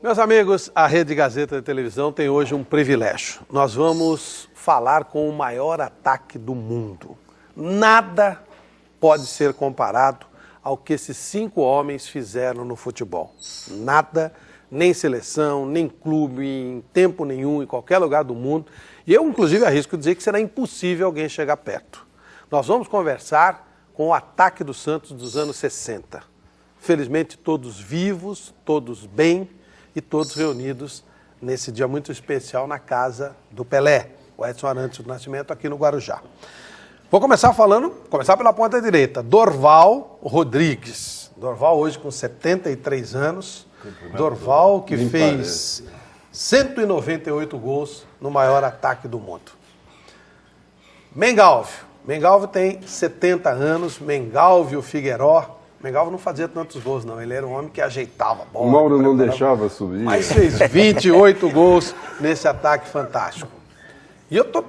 Meus amigos, a Rede Gazeta de Televisão tem hoje um privilégio. Nós vamos falar com o maior ataque do mundo. Nada pode ser comparado ao que esses 5 homens fizeram no futebol. Nada, nem seleção, nem clube, em tempo nenhum, em qualquer lugar do mundo. E eu, inclusive, arrisco dizer que será impossível alguém chegar perto. Nós vamos conversar com o ataque do Santos dos anos 60. Felizmente, todos vivos, todos bem e todos reunidos nesse dia muito especial na casa do Pelé, o Edson Arantes do Nascimento, aqui no Guarujá. Vou começar pela ponta direita, Dorval Rodrigues. Dorval hoje com 73 anos, Dorval que fez 198 gols no maior ataque do mundo. Mengalvio tem 70 anos, Mengalvio Figueiró. Mengalvio não fazia tantos gols, não. Ele era um homem que ajeitava a bola. O Mauro não deixava subir. Mas fez 28 gols nesse ataque fantástico. E eu tô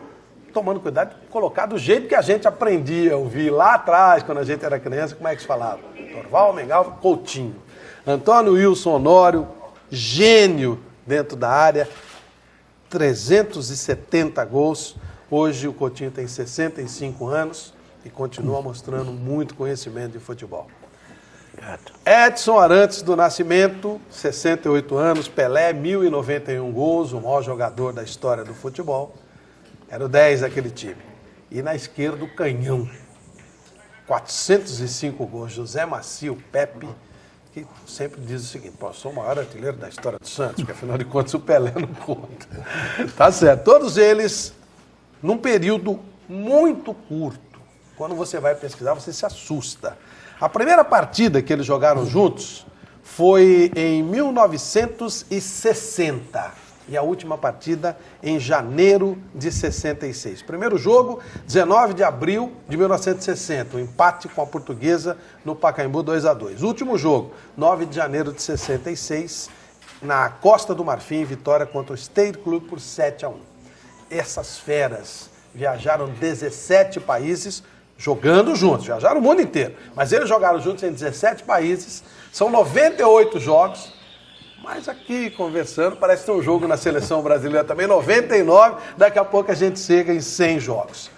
tomando cuidado de colocar do jeito que a gente aprendia a ouvir lá atrás, quando a gente era criança, como é que se falava? Dorval, Mengalvio, Coutinho. Antônio Wilson Honório, gênio dentro da área, 370 gols. Hoje o Coutinho tem 65 anos e continua mostrando muito conhecimento de futebol. Edson Arantes do Nascimento, 68 anos, Pelé, 1.091 gols, o maior jogador da história do futebol. Era o 10 daquele time. E na esquerda o canhão, 405 gols, José Macio Pepe, que sempre diz o seguinte: pô, sou o maior artilheiro da história do Santos, porque afinal de contas o Pelé não conta. Tá certo, todos eles num período muito curto. Quando você vai pesquisar, você se assusta. A primeira partida que eles jogaram juntos foi em 1960 e a última partida em janeiro de 66. Primeiro jogo, 19 de abril de 1960, um empate com a Portuguesa no Pacaembu 2-2. Último jogo, 9 de janeiro de 66, na Costa do Marfim, vitória contra o State Club por 7-1. Essas feras viajaram 17 países, jogando juntos, viajaram o mundo inteiro, mas eles jogaram juntos em 17 países, são 98 jogos, mas aqui conversando, parece ter um jogo na seleção brasileira também, 99, daqui a pouco a gente chega em 100 jogos.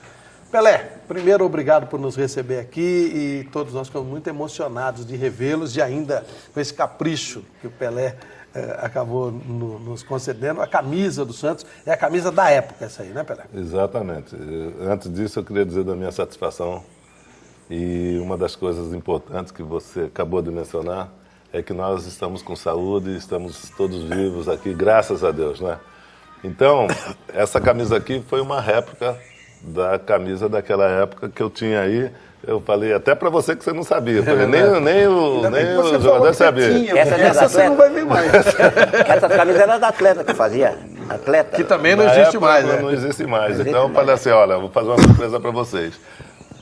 Pelé, primeiro obrigado por nos receber aqui e todos nós ficamos muito emocionados de revê-los e ainda com esse capricho que o Pelé acabou nos concedendo. A camisa do Santos é a camisa da época essa aí, né, Pelé? Exatamente. Antes disso, eu queria dizer da minha satisfação e uma das coisas importantes que você acabou de mencionar é que nós estamos com saúde, estamos todos vivos aqui, graças a Deus, né? Então, essa camisa aqui foi uma réplica da camisa daquela época que eu tinha aí. Eu falei até pra você que você não sabia. Falei, nem o jogador sabia. Essa você não vai ver mais. Essa camisa era da Atleta que fazia. Atleta. Que também não existe mais, né? Não existe mais. Então eu falei assim, olha, vou fazer uma surpresa pra vocês.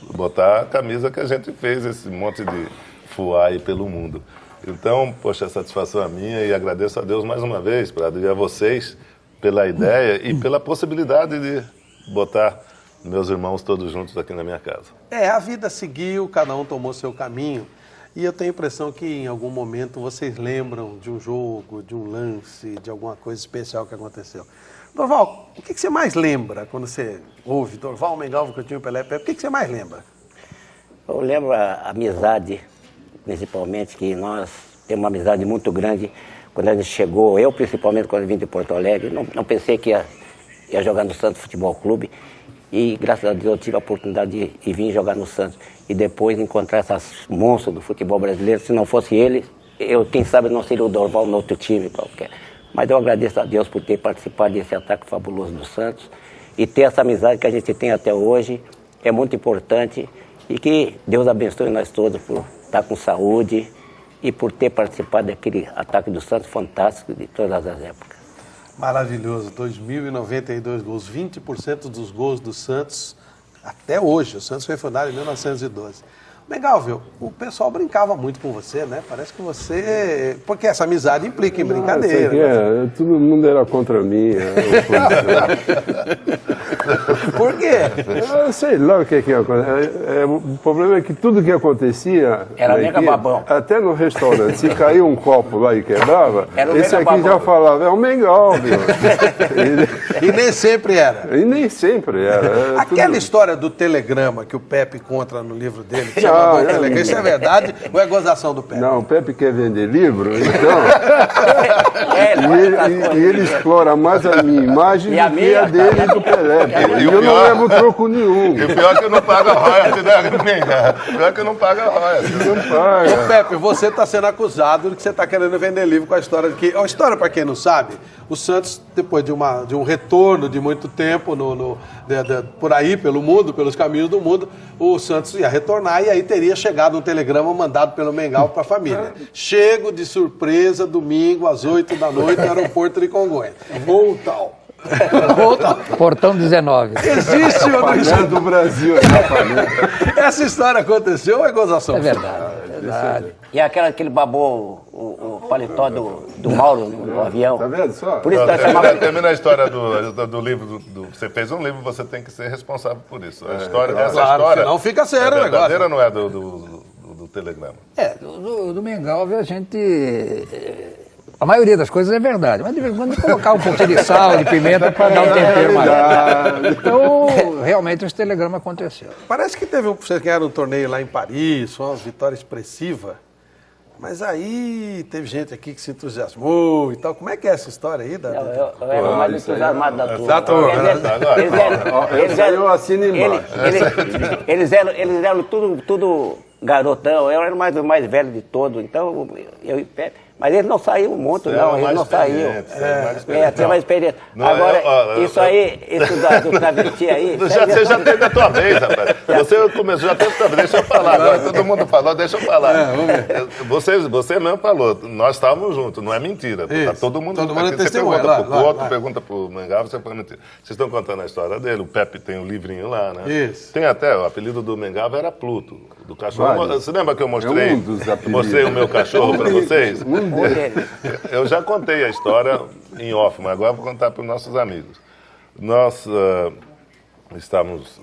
Vou botar a camisa que a gente fez, esse monte de fuá aí pelo mundo. Então, poxa, a satisfação é minha e agradeço a Deus mais uma vez, e a vocês pela ideia e pela possibilidade de botar meus irmãos todos juntos aqui na minha casa. A vida seguiu, cada um tomou seu caminho. E eu tenho a impressão que em algum momento vocês lembram de um jogo, de um lance, de alguma coisa especial que aconteceu. Dorval, o que você mais lembra quando você ouve Dorval, Mengalvio, Coutinho, Pelé, Pepe? O que você mais lembra? Eu lembro a amizade, principalmente, que nós temos uma amizade muito grande. Quando a gente chegou, eu principalmente quando vim de Porto Alegre, não pensei que ia jogar no Santos Futebol Clube. E graças a Deus eu tive a oportunidade de vir jogar no Santos. E depois encontrar essas monstros do futebol brasileiro. Se não fosse ele, quem sabe não seria o Dorval no outro time qualquer. Mas eu agradeço a Deus por ter participado desse ataque fabuloso do Santos. E ter essa amizade que a gente tem até hoje é muito importante. E que Deus abençoe nós todos por estar com saúde e por ter participado daquele ataque do Santos fantástico de todas as épocas. Maravilhoso, 2.092 gols, 20% dos gols do Santos até hoje. O Santos foi fundado em 1912. Mengalvio, o pessoal brincava muito com você, né? Parece que você... Porque essa amizade implica em brincadeira. Todo mundo era contra mim. Por quê? Eu sei lá o que acontece. O problema é que tudo que acontecia... Era mega babão. Até no restaurante, se caía um copo lá e quebrava, esse aqui já falava, é o Mengalvio. E nem sempre era. E nem sempre era. Aquela história do telegrama que o Pepe conta no livro dele, que chama Telegrama, isso é verdade ou é gozação do Pepe? Não, o Pepe quer vender livro, então... e ele explora mais a minha imagem do que a dele e do Pelé. E eu não levo troco nenhum. E o pior é que eu não pago royalties, né? O pior é que eu não pago royalties. Não paga. Ô, Pepe, você está sendo acusado de que você está querendo vender livro com a história de que... A história, para quem não sabe, o Santos, depois de um retorno de muito tempo por aí, pelo mundo, pelos caminhos do mundo, o Santos ia retornar e aí teria chegado um telegrama mandado pelo Mengal para a família. Chego de surpresa, domingo, às 8 da noite, no aeroporto de Congonhas. Voo tal. Portão 19. Existe ou não existe? Do Brasil. Essa história aconteceu ou é gozação? É verdade. E aquele babou o paletó do Mauro no avião. Tá vendo só? Por isso nós chamávamos... Termina a história do livro. Você fez um livro, você tem que ser responsável por isso. A história, essa claro, história... senão fica sério o negócio. verdadeira não é do telegrama. Do Mengalvio a gente... A maioria das coisas é verdade, mas de vez em quando colocar um pouquinho de sal, de pimenta para dar um tempero maior. Então, realmente, esse telegrama aconteceu. Parece que vocês ganharam um torneio lá em Paris, foi uma vitória expressiva, mas aí teve gente aqui que se entusiasmou e tal. Como é que é essa história aí? Eu era o mais entusiasmado da turma. Da turma. Eu assino embaixo. Eles eram tudo garotão, eu era o mais velho de todos, então eu e Pepe. Mas eles não saíam muito, não, eles não saíam. Tinha mais experiência. Agora, isso do travesti aí... Você já teve a tua vez, rapaz. Você começou, já teve a tua vez, deixa eu falar. Agora todo mundo falou, deixa eu falar. Você mesmo falou, nós estávamos juntos, não é mentira. Tá todo mundo é você pergunta pro Couto, pergunta pro Mengalvio, você fala mentira. Vocês estão contando a história dele, o Pepe tem um livrinho lá, né? Isso. Tem até, o apelido do Mengalvio era Pluto, do cachorro. Você lembra que eu mostrei? É Mostrei o meu cachorro para vocês? Eu já contei a história em off, mas agora vou contar para os nossos amigos. Nós estávamos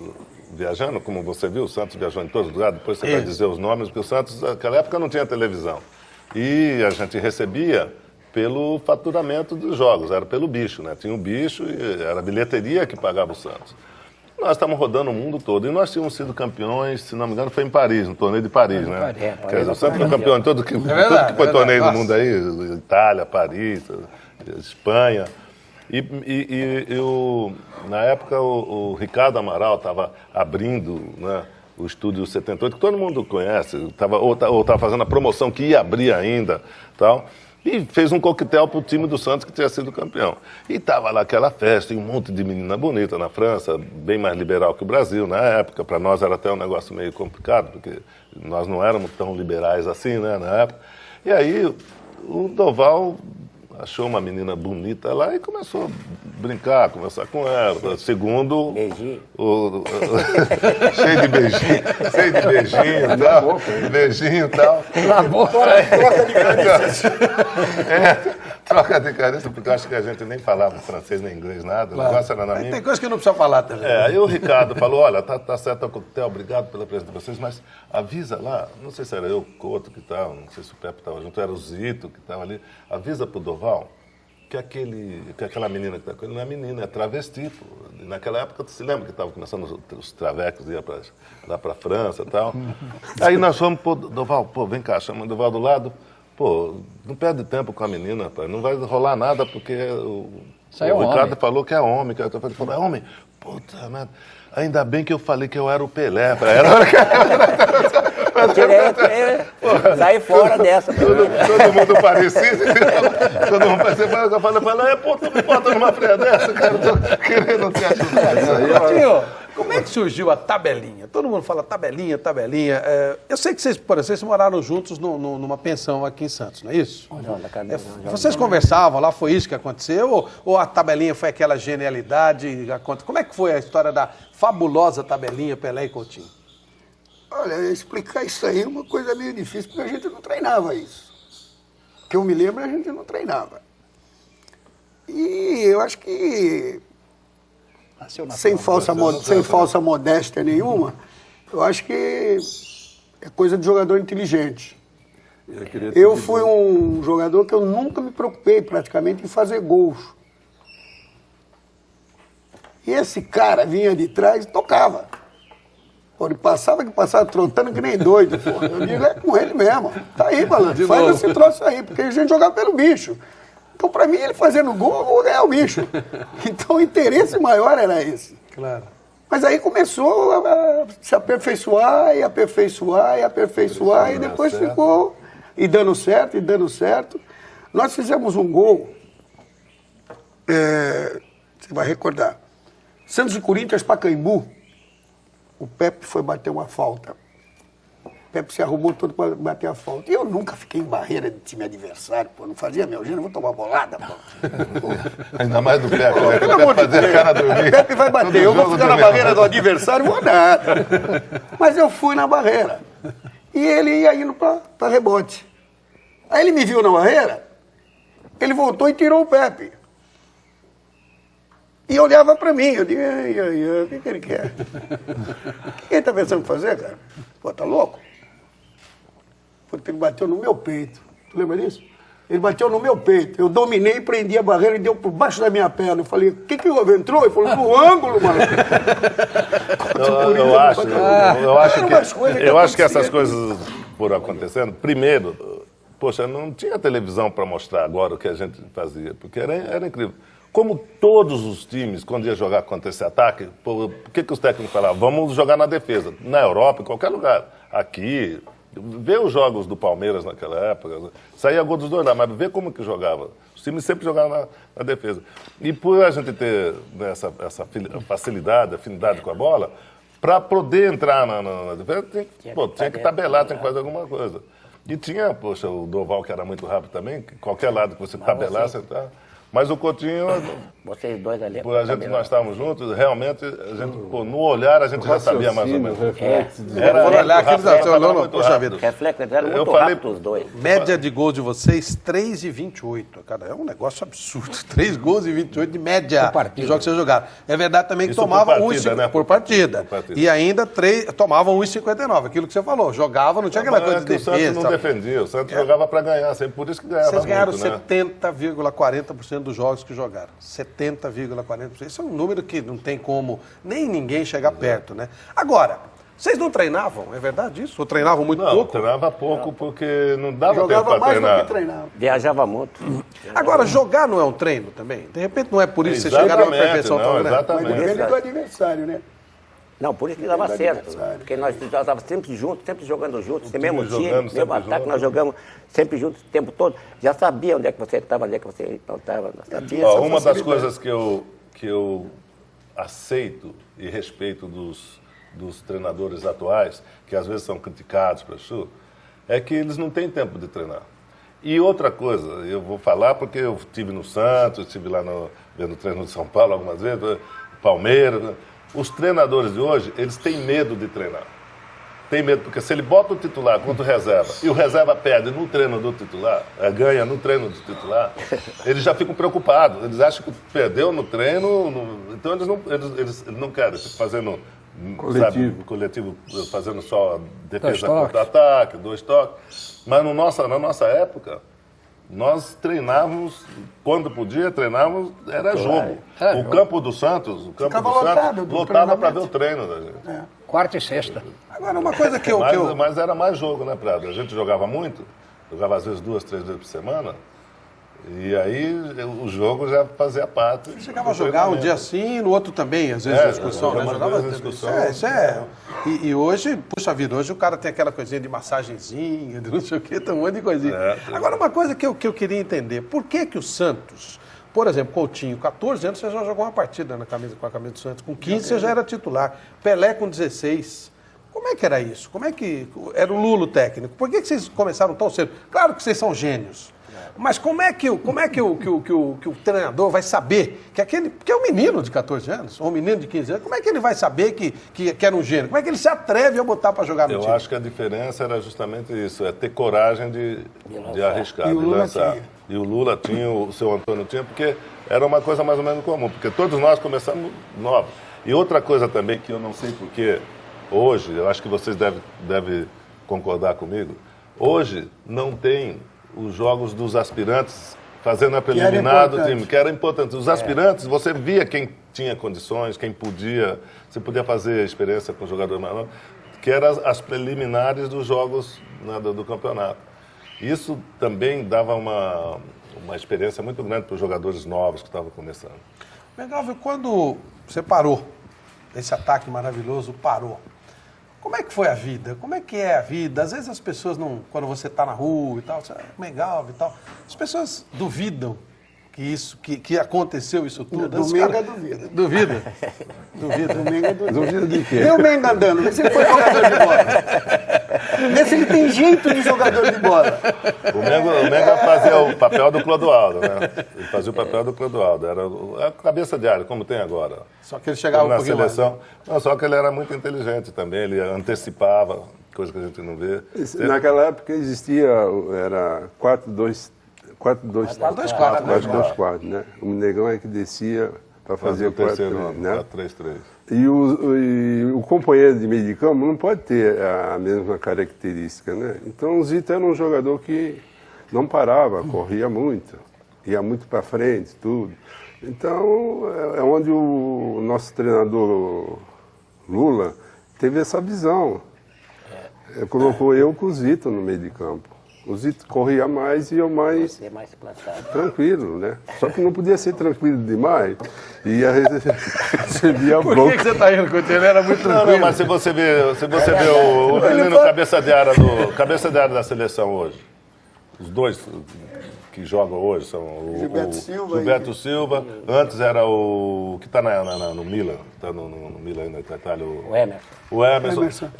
viajando, como você viu, o Santos viajou em todos os lugares, depois você vai dizer os nomes, porque o Santos, naquela época, não tinha televisão. E a gente recebia pelo faturamento dos jogos, era pelo bicho, né? Tinha um bicho e era a bilheteria que pagava o Santos. Nós estávamos rodando o mundo todo e nós tínhamos sido campeões, se não me engano, foi em Paris, no torneio de Paris, né? Quer dizer, o Santos foi campeão em tudo que foi torneio do mundo aí, Itália, Paris, Espanha. Na época, o Ricardo Amaral estava abrindo, né, o Estúdio 78, que todo mundo conhece, ou estava fazendo a promoção que ia abrir ainda, tal. E fez um coquetel para o time do Santos que tinha sido campeão. E estava lá aquela festa, e um monte de menina bonita na França, bem mais liberal que o Brasil na época. Para nós era até um negócio meio complicado, porque nós não éramos tão liberais assim, né, na época. E aí o Doval achou uma menina bonita lá e começou a brincar, conversar com ela. Segundo... Beijinho. Cheio de beijinho e tal. Beijinho e tal. Troca de carícias. Troca de carícia, porque eu acho que a gente nem falava francês nem inglês, nada. O negócio era na minha. Tem coisa que não precisa falar também. Aí o Ricardo falou, olha, tá certo o coquetel, obrigado pela presença de vocês, mas avisa lá, não sei se era eu, o Couto que estava, não sei se o Pepe estava junto, era o Zito que estava ali, avisa pro Doval que aquela menina que está com ele não é menina, é travesti. Pô. Naquela época, você lembra que estava começando os travecos, ia lá para a França e tal. Aí nós fomos, pô, Doval, vem cá, chama o Doval do lado. Pô, não perde tempo com a menina, rapaz. Não vai rolar nada porque o Ricardo falou que é homem. Que eu falei, é homem? Puta merda. Ainda bem que eu falei que eu era o Pelé pra ela. Sai fora dessa. Todo mundo parecido. Todo mundo parecido. Eu falo, pô, tu me bota numa freia dessa, cara. Eu tô querendo te ajudar. Tio, como é que surgiu a tabelinha? Todo mundo fala tabelinha, tabelinha. Eu sei que vocês moraram juntos numa pensão aqui em Santos, não é isso? Vocês conversavam lá, foi isso que aconteceu? Ou a tabelinha foi aquela genialidade? Como é que foi a história da fabulosa tabelinha Pelé e Coutinho? Olha, explicar isso aí é uma coisa meio difícil, porque a gente não treinava isso. Que eu me lembro, a gente não treinava. E eu acho que, sem falsa modéstia nenhuma, eu acho que é coisa de jogador inteligente. Eu fui um jogador que eu nunca me preocupei praticamente em fazer gols. E esse cara vinha de trás e tocava. Pô, ele passava trotando que nem doido. Pô. Eu digo, é com ele mesmo. Tá aí, malandro, faz esse troço aí, porque a gente jogava pelo bicho. Então, pra mim, ele fazendo gol, eu vou ganhar o bicho. Então, o interesse maior era esse. Claro. Mas aí começou a se aperfeiçoar, e aperfeiçoar, e aperfeiçoar, e depois ficou e dando certo, e dando certo. Nós fizemos um gol, você vai recordar, Santos e Corinthians, Pacaembu, o Pepe foi bater uma falta. O Pepe se arrumou todo para bater a falta. E eu nunca fiquei em barreira de time adversário, pô, não fazia meu gênero, vou tomar bolada, pô. Ainda mais do Pepe, né? Pelo amor de Deus, o Pepe vai bater, eu vou ficar na barreira do adversário, vou nada. Mas eu fui na barreira. E ele ia indo para rebote. Aí ele me viu na barreira, ele voltou e tirou o Pepe. E olhava para mim, eu digo, o que ele quer? O que ele está pensando em fazer, cara? Pô, tá louco? Porque ele bateu no meu peito. Tu lembra disso? Ele bateu no meu peito. Eu dominei, prendi a barreira e deu por baixo da minha perna. Eu falei, o que houve? Entrou? Ele falou, no ângulo, mano. Eu acho que essas coisas foram acontecendo. Primeiro, poxa, não tinha televisão para mostrar agora o que a gente fazia, porque era incrível. Como todos os times, quando ia jogar contra esse ataque, por que os técnicos falavam? Vamos jogar na defesa. Na Europa, em qualquer lugar. Aqui, vê os jogos do Palmeiras naquela época, saía gol dos dois lá, mas vê como que jogava. Os times sempre jogavam na defesa. E por a gente ter essa facilidade, afinidade com a bola, para poder entrar na defesa, tinha que tabelar, tinha que fazer alguma coisa. E tinha, poxa, o Doval, que era muito rápido também, qualquer lado que você tabelasse, entrar. Mas o Coutinho, vocês dois ali, por a gente nós estávamos juntos, realmente, a gente, pô, no olhar a gente já sabia mais ou menos. Poxa vida. Reflexo, eram muito rápidos os dois. Média de gols de vocês, 3,28. Cara, é um negócio absurdo. 3 gols e 28 de média de jogos que vocês jogaram. É verdade também que tomavam 1,50 por partida. E ainda tomavam 1,59. Aquilo que você falou. Jogava, não tinha aquela coisa de defesa. O Santos não defendia, o Santos jogava para ganhar, sempre por isso que ganhava. Vocês ganharam muito, 70,40% dos jogos que jogaram. 70,40%. Isso é um número que não tem como nem ninguém chegar perto, né? Agora, vocês não treinavam? É verdade isso? Ou treinavam muito pouco? Não, treinava pouco porque não dava tempo para treinar. Do que treinava. Viajava muito. Agora, jogar não é um treino também? De repente não é por isso que você chegaram numa perfeição tão grande? Exatamente. Mas depende do adversário, né? Não, por isso que dava certo. Porque nós estávamos sempre juntos, sempre jogando juntos, no mesmo time, mesmo ataque, nós jogamos sempre juntos o tempo todo. Já sabia onde é que você estava, onde é que você não estava. Uma das coisas que eu aceito e respeito dos treinadores atuais, que às vezes são criticados por isso, é que eles não têm tempo de treinar. E outra coisa, eu vou falar porque eu estive no Santos, estive lá vendo treino de São Paulo algumas vezes, Palmeiras. Os treinadores de hoje, eles têm medo de treinar. Tem medo, porque se ele bota o titular contra o reserva e o reserva perde no treino do titular, ganha no treino do titular, eles já ficam preocupados. Eles acham que perdeu no treino, então eles não querem, fazendo coletivo, fazendo só defesa contra ataque, 2 toques. Mas na nossa época, nós treinávamos, quando podia, treinávamos, era jogo. O campo do Santos, lotava para ver o treino da gente. Quarta e sexta. Agora, uma coisa que Mas era mais jogo, né, Prado? A gente jogava muito, jogava às vezes 2, 3 vezes por semana, e aí o jogo já fazia parte. Você chegava a jogar um dia sim, no outro também, às vezes, na discussão, né? Jogava na discussão. E hoje, puxa vida, hoje o cara tem aquela coisinha de massagenzinha, de não sei o quê, tem um monte de coisinha. Agora, uma coisa que eu queria entender, por que o Santos, por exemplo, Coutinho, 14 anos você já jogou uma partida com a camisa do Santos, com 15 você já era titular, Pelé com 16, Como é que era isso? Como é que era o Lula o técnico? Por que vocês começaram tão cedo? Claro que vocês são gênios. Mas como é que o treinador vai saber que aquele... Porque é um menino de 14 anos, ou um menino de 15 anos, como é que ele vai saber que era um gênio? Como é que ele se atreve a botar para jogar no time? Eu acho que a diferença era justamente isso, é ter coragem de arriscar, E o de Lula lançar. tinha. E o Lula tinha, o seu Antônio tinha, porque era uma coisa mais ou menos comum, porque todos nós começamos novos. E outra coisa também que eu não sei porquê, hoje, eu acho que vocês devem concordar comigo, hoje não tem os jogos dos aspirantes fazendo a preliminar do time, que era importante. Os aspirantes, você via quem tinha condições, quem podia, você podia fazer a experiência com o jogador mais novo, que eram as preliminares dos jogos do campeonato. Isso também dava uma experiência muito grande para os jogadores novos que estavam começando. Mengalvio, quando você parou, esse ataque maravilhoso parou, como é que foi a vida? Como é que é a vida? Às vezes as pessoas não, quando você está na rua e tal, você, Mengalvio e tal, as pessoas duvidam que aconteceu isso tudo. Domingo é duvida. Duvida? Duvida. Domingo é duvida. Duvida de quê? Vê o Menga andando, vê se ele foi jogador de bola. Vê se ele tem jeito de jogador de bola. O Menga fazia o papel do Clodoaldo, né? Ele fazia o papel do Clodoaldo. Era a cabeça de área, como tem agora. Só que ele chegava na um pouquinho seleção. mais. Não, só que ele era muito inteligente também, ele antecipava, coisa que a gente não vê. Naquela época existia, era 4-2-4, 4-2-4, né? O Negão é que descia para fazer o 4-3, né? 4-3-3. E o companheiro de meio de campo não pode ter a mesma característica, né? Então o Zito era um jogador que não parava, corria muito, ia muito para frente, tudo. Então é onde o nosso treinador Lula teve essa visão. Colocou eu com o Zito no meio de campo. O Zito corria mais e eu mais Ser mais plantado. tranquilo, né? Só que não podia ser tranquilo demais. E recebia Por bronca. que você está indo com ele? Ele era muito tranquilo. Não, mas se você vê o menino cabeça de área da seleção hoje, os dois que jogam hoje são o Gilberto Silva, antes era o que está no Milan, está no Milan na Itália, O Emerson. o Emerson.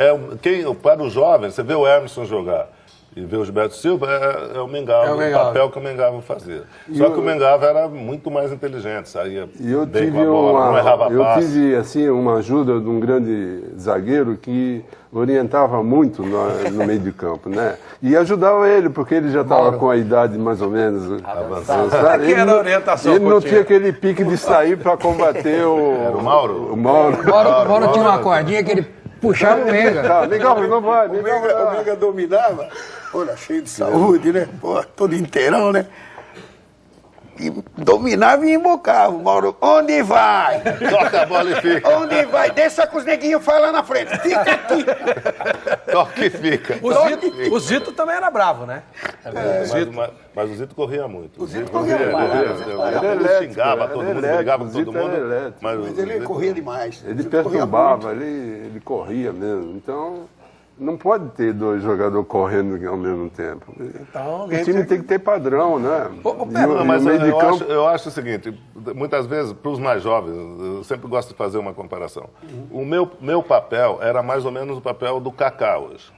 Para os jovens, você vê o Emerson jogar e vê o Gilberto Silva, é o Mengalvio, o papel que o Mengalvio fazia. Só que o Mengalvio era muito mais inteligente, saía bem com a bola, não errava passe. tive assim, uma ajuda de um grande zagueiro que orientava muito no meio de campo, né? E ajudava ele, porque ele já estava com a idade mais ou menos avançada. Que era a orientação Ele não que tinha aquele pique de sair para combater o... Era o Mauro? O Mauro. O Mauro tinha uma cordinha que ele puxava o Menga. Tá, Mengalvio, não vai. O Menga dominava, olha, cheio de saúde, né? Pô, todo inteirão, né? E dominava e embocava. O Mauro, onde vai? Toca a bola e fica. Onde vai? Deixa que os neguinhos falam lá na frente. Fica aqui. Toca e fica. O Zito também era bravo, né? Mas o Zito corria muito. O Zito corria muito. Ele xingava todo mundo, brigava com todo mundo. Mas ele corria demais. Ele corria perturbava, ele corria mesmo. Então, não pode ter dois jogadores correndo ao mesmo tempo. Então, O time tem que ter padrão, né? Mas meio de campo... eu acho o seguinte, muitas vezes, para os mais jovens, eu sempre gosto de fazer uma comparação. O meu papel era mais ou menos o papel do Kaká hoje.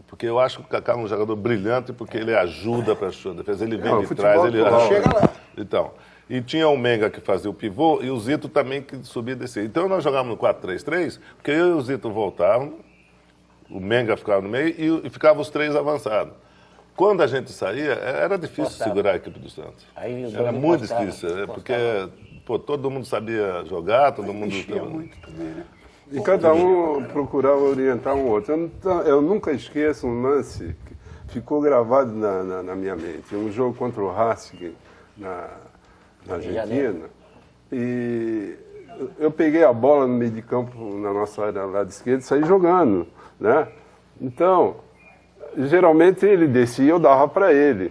Porque eu acho que o Kaká é um jogador brilhante, porque ele ajuda para a sua defesa, ele vem de trás, ele chega lá. Então, e tinha o Menga que fazia o pivô e o Zito também que subia e descia. Então nós jogávamos no 4-3-3, porque eu e o Zito voltavam, o Menga ficava no meio e ficavam os três avançados. Quando a gente saía, era difícil segurar a equipe do Santos. Era muito difícil, porque todo mundo sabia jogar, todo mundo... Mexia muito também, né? E cada um procurava orientar um outro. Eu nunca esqueço um lance que ficou gravado na minha mente. Um jogo contra o Racing na Argentina. E eu peguei a bola no meio de campo, na nossa área lá de esquerda, e saí jogando, né? Então, geralmente ele descia e eu dava para ele,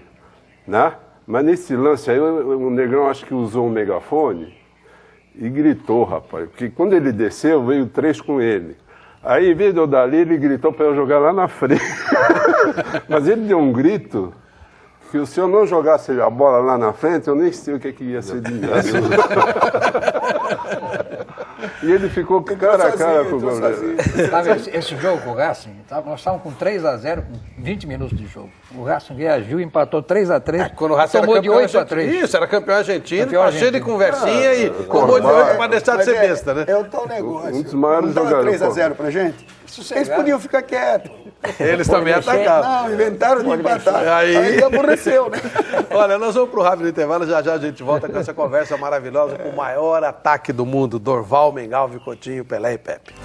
né? Mas nesse lance aí, o Negrão acho que usou um megafone e gritou, rapaz, porque quando ele desceu, veio 3 com ele. Aí, em vez de eu dar ali, ele gritou para eu jogar lá na frente. Mas ele deu um grito que o senhor não jogasse a bola lá na frente, eu nem sei o que ia ser de mim. E ele ficou cara a cara com o goleiro. Sabe, esse jogo com o Racing, nós estávamos com 3-0 com 20 minutos de jogo. O Racing reagiu e empatou 3-3. Quando o Racing tomou era de campeão 8-3. Isso, era campeão argentino, Campeão tá cheio de argentino. conversinha e tomou de 8 para deixar de ser besta, né? É o tal negócio. Um dos maiores não jogadores. 3-0 pra gente? Eles podiam ficar quietos. Eles também atacaram. Não, inventaram de empatar. Aí aborreceu, né? Olha, nós vamos pro rápido intervalo, já já a gente volta com essa conversa maravilhosa com o maior ataque do mundo, Dorval, Mengalvio, Coutinho, Pelé e Pepe.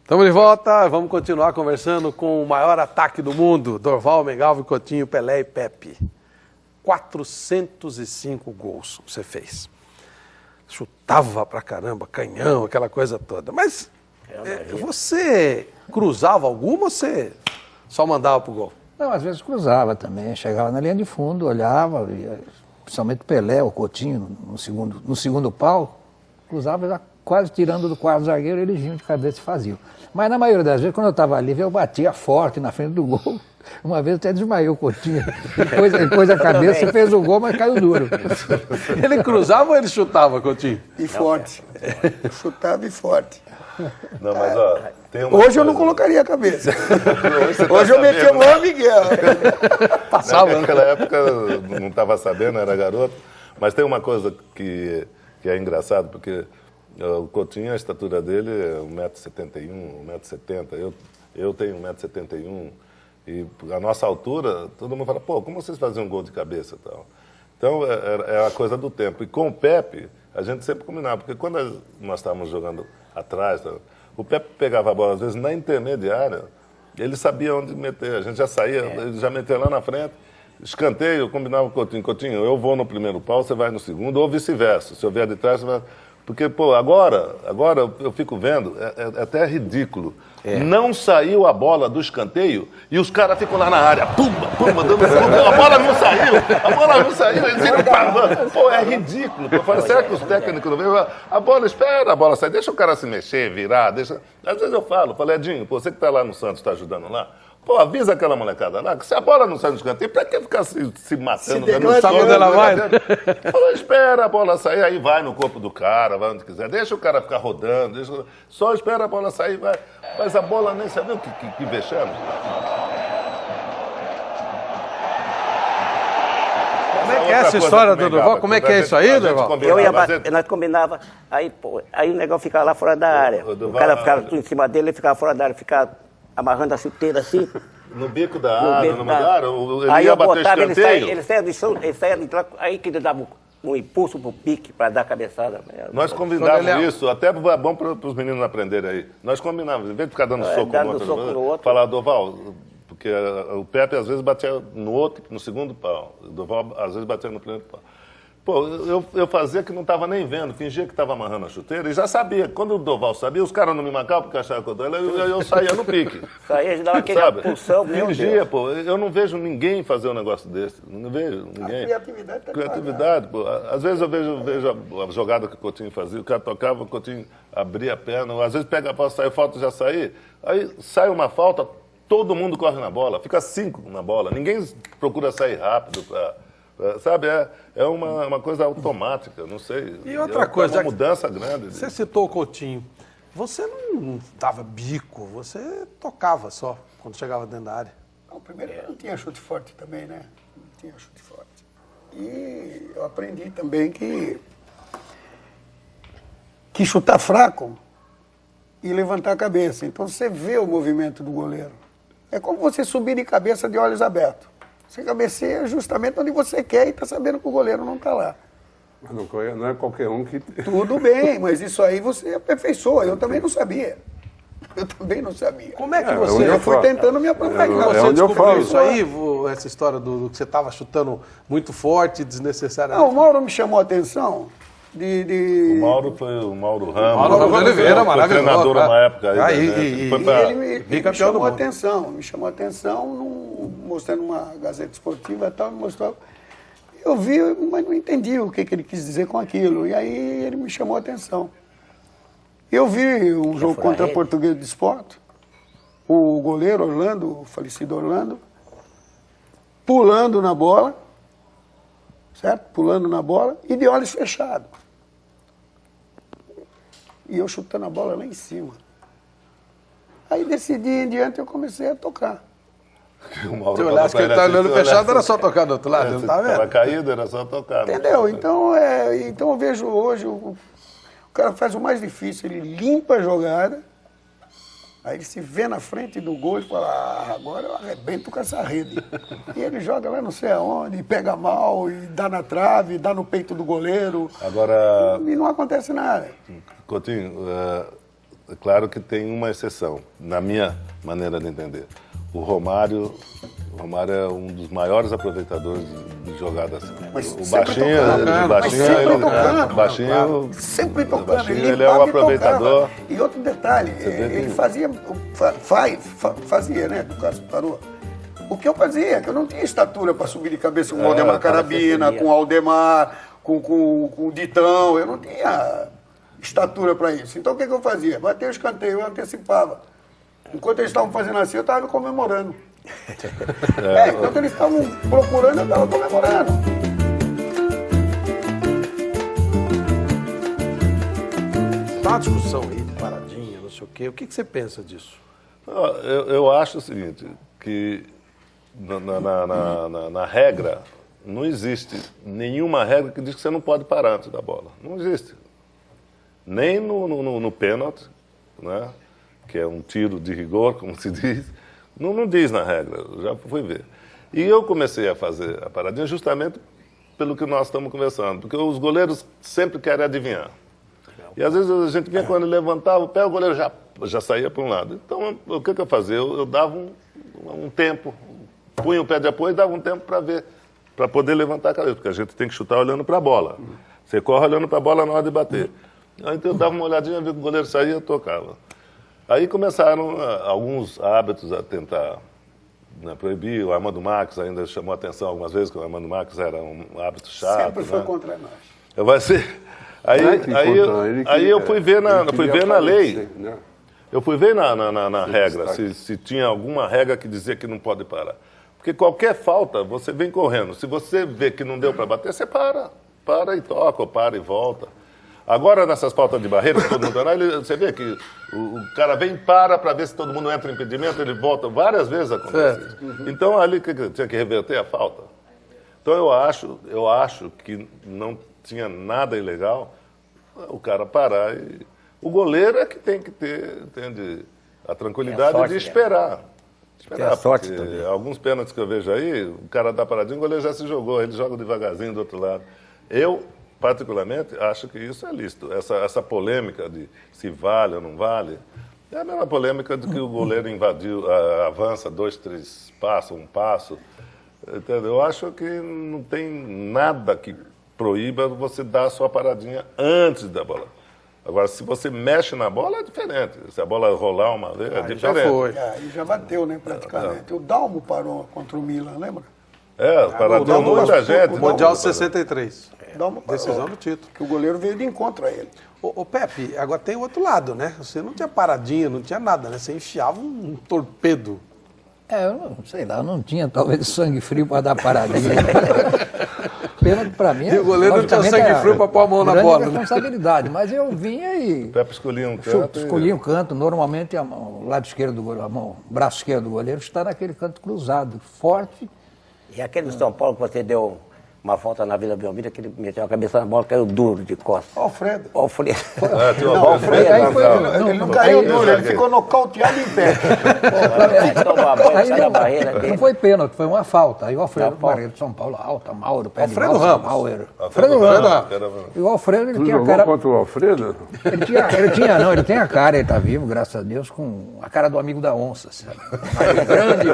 Estamos de volta, vamos continuar conversando com o maior ataque do mundo, Dorval, Mengalvio, Coutinho, Pelé e Pepe. 405 gols você fez. Chutava pra caramba, canhão, aquela coisa toda. Mas você cruzava alguma ou você só mandava pro gol? Não, às vezes cruzava também, chegava na linha de fundo, olhava, via, principalmente o Pelé, o Coutinho, no segundo pau, cruzava já quase tirando do quarto zagueiro, eles vinham de cabeça e faziam. Mas na maioria das vezes, quando eu estava livre, eu batia forte na frente do gol. Uma vez até desmaiou o Coutinho. Depois a cabeça, fez o gol, mas caiu duro. Ele cruzava ou ele chutava, Coutinho? E forte. Chutava e forte. Não, mas ó, tem uma Hoje eu não coisa. colocaria a cabeça. Você tá Hoje eu metia o sabendo, né? maior Miguel. Passava, né? Naquela época não estava sabendo, era garoto. Mas tem uma coisa que é engraçado, porque o Coutinho, a estatura dele é 1,71m, 1,70m. Eu tenho 1,71m. E a nossa altura, todo mundo fala, pô, como vocês faziam um gol de cabeça e tal? Então, é a coisa do tempo. E com o Pepe, a gente sempre combinava, porque quando nós estávamos jogando atrás, o Pepe pegava a bola, às vezes, na intermediária, ele sabia onde meter. A gente já saía, ele já metia lá na frente. Escanteio, eu combinava com o Coutinho. Coutinho, eu vou no primeiro pau, você vai no segundo, ou vice-versa. Se eu vier de trás, você vai... Porque, pô, agora eu fico vendo, é até ridículo. Não saiu a bola do escanteio e os caras ficam lá na área, pumba, dando a bola não saiu, eles ficam pavando. Pô, é ridículo. Eu falo, será que os técnicos não veem? A bola, espera a bola sair, deixa o cara se mexer, virar, deixa... Às vezes eu falo, Edinho, pô, você que tá lá no Santos, tá ajudando lá, pô, avisa aquela molecada lá, que se a bola não sai do escanteio, pra que ficar se matando? degradando, sabe onde ela vai? Falou, espera a bola sair, aí vai no corpo do cara, vai onde quiser. Deixa o cara ficar rodando, só espera a bola sair, vai. Mas a bola nem sabe o que vexame. Como é que é essa história do Dorval? Como é que é isso aí, Dorval? Nós combinava, aí o negócio ficava lá fora da área. O cara ficava tudo em cima dele, ele ficava fora da área, ficava amarrando a chuteira assim. No bico da área, no lugar, ele aí ia eu bater botava, escanteio. ele saía de trás, aí que ele dava um impulso pro pique para dar a cabeçada. Nós combinávamos isso, até é bom para os meninos aprenderem aí. Nós combinávamos, em vez de ficar dando soco no outro, falar, Dorval, porque o Pepe às vezes batia no segundo pau, o Dorval às vezes batia no primeiro pau. Pô, eu fazia que não estava nem vendo, fingia que estava amarrando a chuteira e já sabia. Quando o Dorval sabia, os caras não me marcavam porque achavam que eu saía no pique. Saía, dava aquela pulsão, meu Fingia, Deus. pô. Eu não vejo ninguém fazer um negócio desse. Não vejo ninguém. A criatividade tá Criatividade, pô. Às vezes eu vejo a jogada que o Coutinho fazia, o cara tocava, o Coutinho abria a perna, às vezes pega a bola, sai falta, já sair. Aí sai uma falta, todo mundo corre na bola, fica 5 na bola. Ninguém procura sair rápido sabe, é uma coisa automática, não sei. E outra coisa, é uma mudança grande. Você citou o Coutinho. Você não dava bico, você tocava só quando chegava dentro da área. Não, primeiro não tinha chute forte também, né? Não tinha chute forte. E eu aprendi também que chutar fraco e levantar a cabeça. Então você vê o movimento do goleiro. É como você subir de cabeça de olhos abertos. Você cabeceia justamente onde você quer e está sabendo que o goleiro não está lá. Não é qualquer um que... Tudo bem, mas isso aí você aperfeiçoa. Eu também não sabia. Como é que você... Eu fui tentando me aproximar. Como é que você onde eu descobriu falo. isso aí, essa história do que você estava chutando muito forte, desnecessariamente? Não, o Mauro me chamou a atenção O Mauro foi o Mauro Ramos. Mauro Ramos Oliveira, foi maravilhoso. treinador uma época. Aí, E foi pra- ele me chamou a atenção, mostrando uma Gazeta Esportiva e tal, me mostrou. Eu vi, mas não entendi o que ele quis dizer com aquilo. E aí ele me chamou a atenção. Eu vi um jogo contra a Portuguesa de Esporte, o goleiro Orlando, o falecido Orlando, pulando na bola, certo? Pulando na bola e de olhos fechados. E eu chutando a bola lá em cima. Aí desse dia em diante eu comecei a tocar. O Mauro Se falou olhasse que pra ele tá olhando se fechado, olhasse- era só tocar do outro lado, não tá Tava vendo? caído, era só tocar. né? Entendeu? Então eu vejo hoje, o cara faz o mais difícil, ele limpa a jogada, aí ele se vê na frente do gol e fala, agora eu arrebento com essa rede. E ele joga lá não sei aonde, e pega mal, e dá na trave, dá no peito do goleiro, Agora, e não acontece nada. Coutinho, é claro que tem uma exceção, na minha maneira de entender. O Romário é um dos maiores aproveitadores de jogadas. Mas O sempre baixinho, tocando, o baixinho, mas sempre ele, tocando, baixinho, Sempre o tocando, baixinho, ele ele é um limpava e aproveitador. tocava. E outro detalhe, ele fazia, fazia, né, no caso parou. O que eu fazia, que eu não tinha estatura para subir de cabeça com o Aldemar Carabina, com o Aldemar, com o Ditão, eu não tinha estatura para isso. Então o que eu fazia? Bater o escanteio, eu antecipava. Enquanto eles estavam fazendo assim, eu estava comemorando. Enquanto eles estavam procurando, eu estava comemorando. Tá uma discussão aí de paradinha, não sei o quê. O que você pensa disso? Eu acho o seguinte, que na regra, não existe nenhuma regra que diz que você não pode parar antes da bola. Não existe. Nem no pênalti, né? Que é um tiro de rigor, como se diz, não diz na regra, eu já fui ver. E eu comecei a fazer a paradinha justamente pelo que nós estamos conversando, porque os goleiros sempre querem adivinhar. E às vezes a gente vinha, quando ele levantava o pé, o goleiro já saía para um lado. Então, o que eu fazia? Eu dava um tempo, punha o pé de apoio e dava um tempo para ver, para poder levantar a cabeça, porque a gente tem que chutar olhando para a bola. Você corre olhando para a bola na hora de bater. Então eu dava uma olhadinha, via que o goleiro saía e eu tocava. Aí começaram alguns hábitos a tentar, né, proibir. O Armando Marques ainda chamou a atenção algumas vezes, que o Armando Marques era um hábito chato. Sempre foi né? contra nós. Vai ser... Aí eu fui ver na lei. Eu fui ver na regra, se tinha alguma regra que dizia que não pode parar. Porque qualquer falta, você vem correndo. Se você vê que não deu para bater, você para. Para e toca, ou para e volta. Agora, nessas faltas de barreira, que todo mundo tá, você vê que o cara vem e para ver se todo mundo entra em impedimento, ele volta. Várias vezes acontece isso. Então, ali que tinha que reverter a falta. Então, eu acho que não tinha nada ilegal o cara parar. O goleiro é que tem que ter, entende, a tranquilidade sorte, de esperar. Tem a sorte porque também. alguns pênaltis que eu vejo aí, o cara dá paradinho, o goleiro já se jogou, ele joga devagarzinho do outro lado. Eu, particularmente, acho que isso é lícito. Essa polêmica de se vale ou não vale, é a mesma polêmica de que o goleiro invadiu, avança 2, 3 passos, um passo. Entendeu? Eu acho que não tem nada que proíba você dar a sua paradinha antes da bola. Agora, se você mexe na bola, é diferente. Se a bola rolar uma vez, é diferente. Já foi. E já bateu, né, praticamente. O Dalmo parou contra o Milan, lembra? Paradinha, muita gente. O Mundial 63. Dalmo parou. Decisão do título. Que o goleiro veio de encontro a ele. Ô Pepe, agora tem o outro lado, né? Você não tinha paradinha, não tinha nada, né? Você enfiava um torpedo. Eu não sei lá, eu não tinha talvez sangue frio para dar paradinha. Pênalti para mim. E o goleiro não tinha sangue frio para pôr a mão na bola, né? Responsabilidade, mas eu vinha e O Pepe escolhia um canto. escolhi um canto. Normalmente o lado esquerdo do goleiro, o braço esquerdo do goleiro está naquele canto cruzado, forte. E aquele do São Paulo que você deu uma falta na Vila Belmiro, que ele meteu a cabeça na bola, caiu duro de costas. Alfredo. O Alfredo. Tinha uma Não, bola Alfredo, aí foi- ele não caiu duro, ele ficou nocauteado em pé. Vai tomar banho, Aí sai da barreira não dele. foi pênalti, foi uma falta. Aí o Alfredo, Uma falta. Maria de São Paulo, alta, Mauro, pé Alfredo de Ramos. Mauer. Alfredo Ramos. E o Alfredo, ele Tu tinha a jogou cara... contra o Alfredo? Ele tem a cara, ele tá vivo, graças a Deus, com a cara do amigo da onça, sabe? Grande.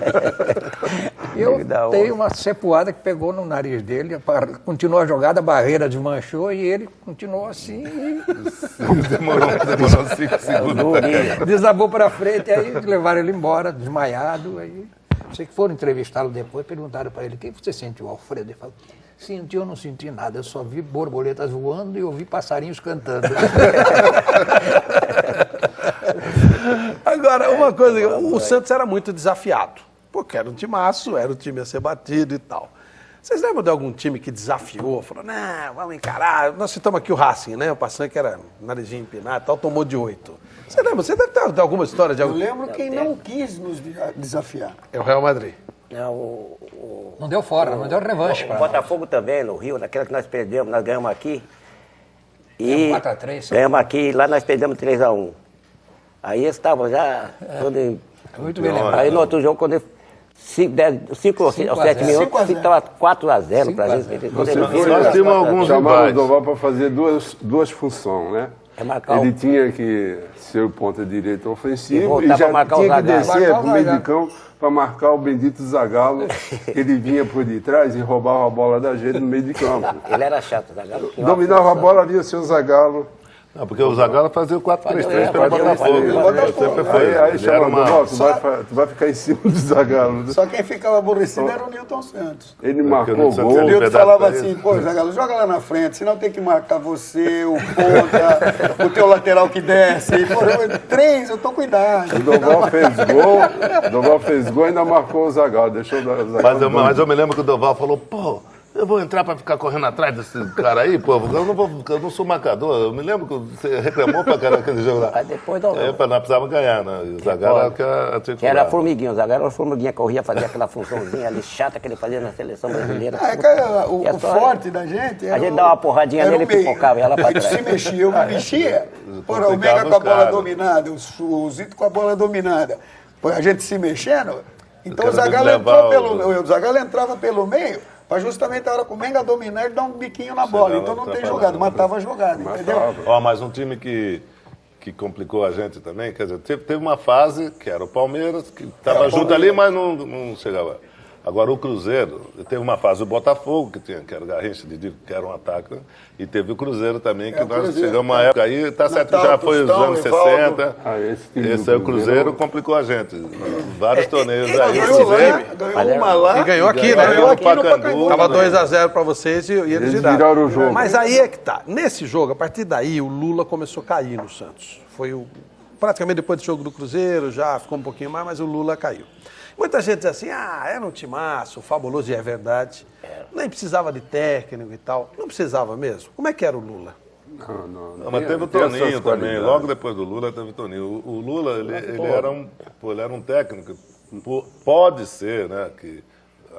Eu dei uma cepuada que pegou no nariz dele, continuou a jogada, a barreira desmanchou e ele continuou assim. Demorou 5 segundos. Desabou para frente, aí levaram ele embora, desmaiado. Aí, sei que foram entrevistá-lo depois, perguntaram para ele: o que você sentiu, Alfredo? Ele falou: senti, eu não senti nada, eu só vi borboletas voando e ouvi passarinhos cantando. Agora, uma coisa, o Santos era muito desafiado, porque era um timaço, era o time a ser batido e tal. Vocês lembram de algum time que desafiou, falou, não, vamos encarar? Nós citamos aqui o Racing, né? O Passan, que era narizinho empinado e tal, tomou de 8. Você lembra? Você deve ter alguma história de Eu algum... lembro quem não quis nos desafiar. É o Real Madrid. Não deu fora, não deu revanche. O Botafogo também, no Rio, naquela que nós perdemos, nós ganhamos aqui. E 4-3. ganhamos aqui, lá nós perdemos 3-1. Aí eles estavam já... Muito bem lembrado. Aí no outro jogo, quando 5 ou 7 minutos, estava 4-0 pra gente. Nós tínhamos alguns Chamaram o rivais. Doval para fazer duas funções, né? É marcar Ele tinha que ser o ponta direita E ofensivo voltar e pra já marcar o tinha que Zagallo. descer Marcar o pro meio de Zagallo. campo para marcar o bendito Zagallo. Ele vinha por detrás e roubava a bola da gente no meio de campo. Ele era chato, Zagallo. Dominava a bola, via o seu Zagallo. Não, porque o Zagallo fazia o 4-3-3 para o Fazia o Botafogo. Sempre foi. Aí Ele chama era o Doval, tu vai ficar em cima do Zagallo. Só quem ficava aborrecido era o Newton Santos. Ele Porque marcou o o Santos gol. O Um Newton pedaço falava pra assim, ele. pô, Zagallo, joga lá na frente, senão tem que marcar você, o ponta, o teu lateral que desce. E, pô, 3, eu tô com idade. O Doval fez gol e ainda marcou o Zagallo. Deixou o Zagallo. Mas eu me lembro que o Doval falou, pô, eu vou entrar pra ficar correndo atrás desse cara aí, pô, eu não sou marcador. Eu me lembro que você reclamou pra cara aquele jogo lá. Aí depois não. É, nós precisávamos ganhar, né? E o Zagallo era Que era a formiguinha, o Zagallo era a formiguinha, corria, fazia aquela funçãozinha ali chata que ele fazia na seleção brasileira. Cara, E é o só- forte da gente era A gente dava uma porradinha era nele o e meio. pipocava ela pra Ele trás. se mexia, eu me mexia. Porra, o Complicava Mega com os a bola caras. dominada, o Zito com a bola dominada. Pô, a gente se mexendo, então o cara Zagallo levar entrou o- pelo o Zagallo entrava pelo meio, para justamente a hora que o Menga dominar, ele dá um biquinho na bola. Então não tem atrapalhando. jogada, matava a jogada, entendeu? Ó, mas um time que complicou a gente também, quer dizer, teve uma fase que era o Palmeiras, que estava junto ali, mas não chegava. Agora o Cruzeiro, teve uma fase do Botafogo, que era o Garrincha, que era um ataque, né? E teve o Cruzeiro também, que o nós Cruzeiro, chegamos uma época aí, tá certo que Natal, já foi os Tostão, anos Evaldo. 60. Esse time do Esse aí, o Cruzeiro Cruzeiro complicou a gente. Vários torneios Ele aí. ganhou lá, Tivemos. ganhou uma lá. E ganhou aqui, né? Ganhou aqui no Pacaembu. Pacaembu. Tava 2-0 para vocês e eles viraram o jogo. Mas aí é que tá. Nesse jogo, a partir daí, o Lula começou a cair no Santos. Foi praticamente depois do jogo do Cruzeiro, já ficou um pouquinho mais, mas o Lula caiu. Muita gente diz assim, era um timaço, fabuloso, e é verdade. Nem precisava de técnico e tal. Não precisava mesmo. Como é que era o Lula? Não, mas teve o tem essas Toninho também. qualidades. Logo depois do Lula teve o Toninho. O Lula, ele era um técnico. Pode ser, né, que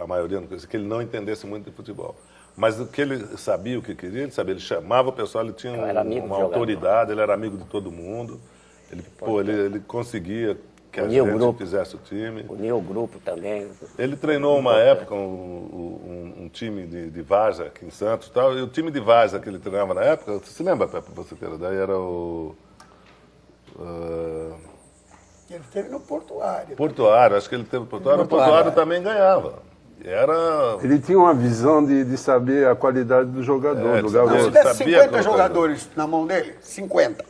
a maioria não conhecia, que ele não entendesse muito de futebol. Mas o que ele sabia, o que queria, ele sabia. Ele chamava o pessoal, ele tinha Era amigo uma do jogador. autoridade, ele era amigo de todo mundo. Ele conseguia que a Unia o gente grupo. fizesse o time. Uniu o grupo também. Ele treinou uma época um time de Várzea aqui em Santos e tal, e o time de Várzea que ele treinava na época, você se lembra, Pepe, você ter daí era o Ele esteve no Portuário. Portuário, acho que ele teve Portuário, o Portuário também ganhava. Era Ele tinha uma visão de saber a qualidade do jogador, do de garoto. Se Ele desse sabia 50 colocar jogadores na mão dele, 50.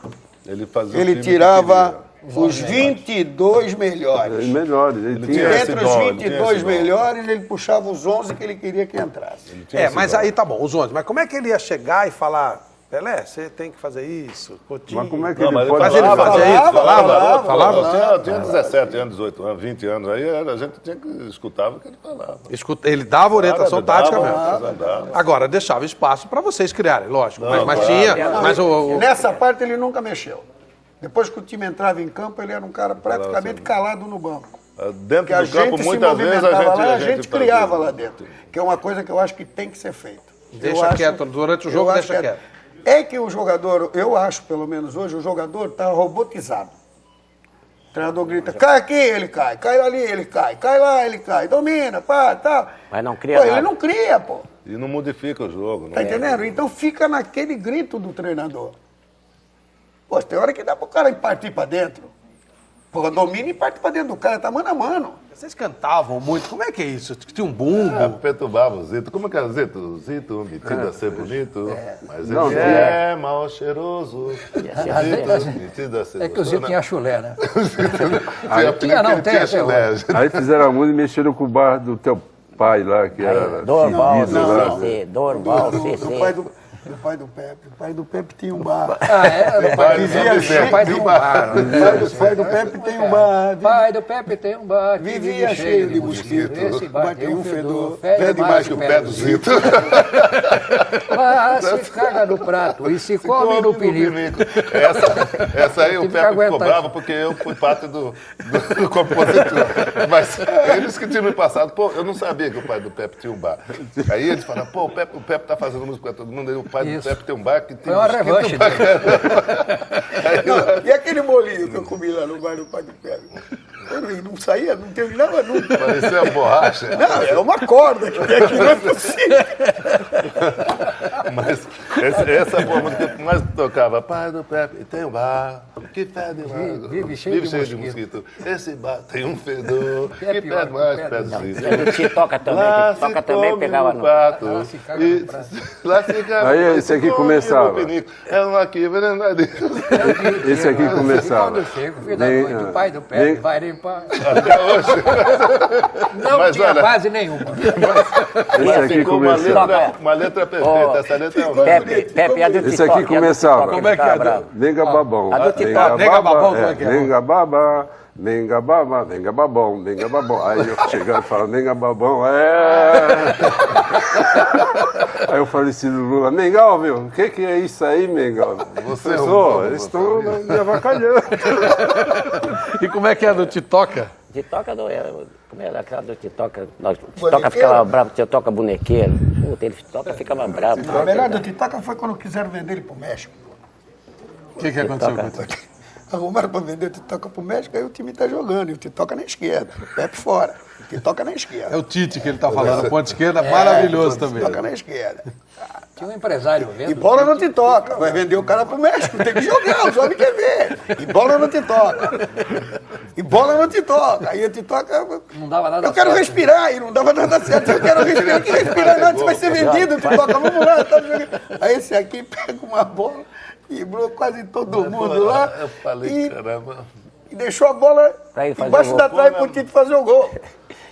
ele fazia o Ele time que tirava queria. os 22 melhores. Melhores. Ele Ele E tinha tinha esse dentre os dom, ele tinha 22 esse dom. melhores, ele puxava os 11 que ele queria que entrasse. Ele tinha esse Mas dom. aí tá bom, os 11. Mas como é que ele ia chegar e falar, Pelé, você tem que fazer isso, Coutinho... Mas como é que Não, ele mas pode... Mas ele falava, fazia isso, falava? Eu tinha 17 anos, 18 anos, 20 anos, aí a gente tinha que escutar o que ele falava. Ele dava orientação Claro, tática dava, mesmo. dava. Agora, deixava espaço para vocês criarem, lógico. Mas tinha... Mas Nessa parte ele nunca mexeu. Depois que o time entrava em campo, ele era um cara praticamente calado no banco. Dentro Porque a do campo, gente se muitas vezes movimentava lá, a gente fazia. criava lá dentro. Que é uma coisa que eu acho que tem que ser feito. Deixa quieto, durante o jogo eu acho deixa que quieto. É que o jogador, eu acho pelo menos hoje, o jogador está robotizado. O treinador grita, cai aqui, ele cai ali, ele cai lá, ele cai, domina, pá, tal. Mas não cria Pô, ele nada. não cria, pô. E não modifica o jogo. Tá entendendo? Então fica naquele grito do treinador. Pô, tem hora que dá pro cara partir para dentro. Porra, domina e parte pra dentro do cara, tá mano a mano. Vocês cantavam muito, como é que é isso? Tinha um bumbo? Perturbava o Zito. Como é que era o Zito? O Zito, metido a ser bonito, mas Não, ele não é mal cheiroso. Zito, metido a ser É que o Zito gostoso, tinha chulé, né? Aí, tinha, não, tem até chulé. Aí fizeram a música e mexeram com o bar do teu pai lá, que era Dorval, fedido lá. CC, Dorval, CC. Do pai do Pepe. O pai do Pepe tinha um bar. Ah, é? O pai Vivia cheio. o pai tem um bar. O pai do Pepe tem um bar. Pai do Pepe tem um bar. que Vivia vive cheio de mosquito. Esse bar tem um fedor. Fede mais que o pé do Zito. Ah, se caga no prato e se come no pinico. Essa aí o Tive que Pepe ficou aguentar bravo porque eu fui parte do compositor. Mas eles que tinham me passado, pô, eu não sabia que o pai do Pepe tinha um bar. Aí eles falaram, pô, o Pepe tá fazendo música pra todo mundo, aí o pai do Pepe tem um bar que tem Foi uma revanche dele. E aquele bolinho que eu comi lá no bar do pai do Pepe? Não saía, não terminava nunca. Parecia uma borracha. Não, é uma corda que tem aqui, não é possível. Mas essa foi a música que mais tocava. Pai do Pepe tem um bar que fede mais. Vive cheio de mosquito. Esse bar tem um fedor que é pede pior, mais que que pede E Zito. a gente toca também, Lá a gente toca se também come pegava no no... prato. Lá se caga E no prato. lá se caga. Aí esse aqui come começava. no pinico. É um aqui, verdade. Esse aqui começava. Quando chega, filho da noite, o pai do Pepe vai limpar. Até hoje. Não Mas tinha olha- base nenhuma. Esse aqui Ficou uma começava. letra perfeita. Essa letra é uma. Pepe, a do Esse TikTok, aqui começava. Como é que é? Nenga babão. A do TikTok. Nenga babão, como é que é? Nenga baba, nenga baba, nenga babão, nenga babão. Aí eu chegava e falava, nenga babão, Aí eu falei assim, Lula, Mengal, meu, o que é isso aí, Mengal? Você é um Professor, bobo, eles você estão me avacalhando. E como é que é do Titoca? Titoca, como era aquela do Titoca? Titoca ficava bravo, Titoca bonequeiro. Puta, ele Titoca ficava bravo. A melhor do Titoca foi quando quiseram vender ele pro México. O que aconteceu com o Titoca? Arrumaram para vender o Titoca pro México, aí o time tá jogando, e o Titoca na esquerda, o Pepe fora. O Titoca na esquerda. É o Tite que ele tá falando, ponta esquerda, maravilhoso também. Titoca na esquerda. Tinha um empresário vendo. E bola não te toca. Vai vender o cara pro México. Tem que jogar, os homens querem ver. E bola não te toca. E bola não te toca. Aí te toca. Não dava nada Eu quero certo. respirar. E não dava nada certo. Eu quero respirar. Que respirar nada, você vai ser vendido. Te toca, vamos lá. Tá jogando. Aí esse aqui pega uma bola, quebrou quase todo mundo lá. Eu falei, caramba. E deixou a bola Pra ele fazer embaixo o da gol. trave pro Tite fazer o gol.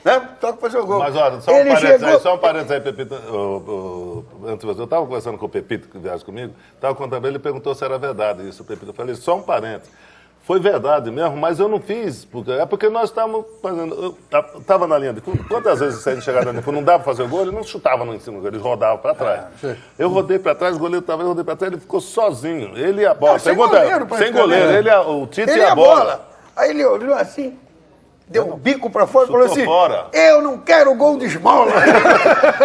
Né? Toca fazer o gol. Mas olha, só um Ele parênteses chegou... aí, Pepito. Antes de você, eu estava conversando com o Pepito, que viaja comigo, estava contando, ele perguntou se era verdade isso, Pepito. Eu falei, só um parênteses. Foi verdade mesmo, mas eu não fiz, porque nós estávamos fazendo. Eu estava na linha de fundo. Quantas vezes a gente chegava na linha de fundo, não dava para fazer o gol, ele não chutava no em cima do gol, ele rodava para trás. Eu rodei para trás, o goleiro estava, eu rodei para trás, ele ficou sozinho. Ele e a bola. Não, sem Pergunta, goleiro, sem praticamente. goleiro, o Tite Ele e a bola. Aí ele olhou assim, deu um bico pra fora e Chutou falou assim: fora. eu não quero gol de esmola.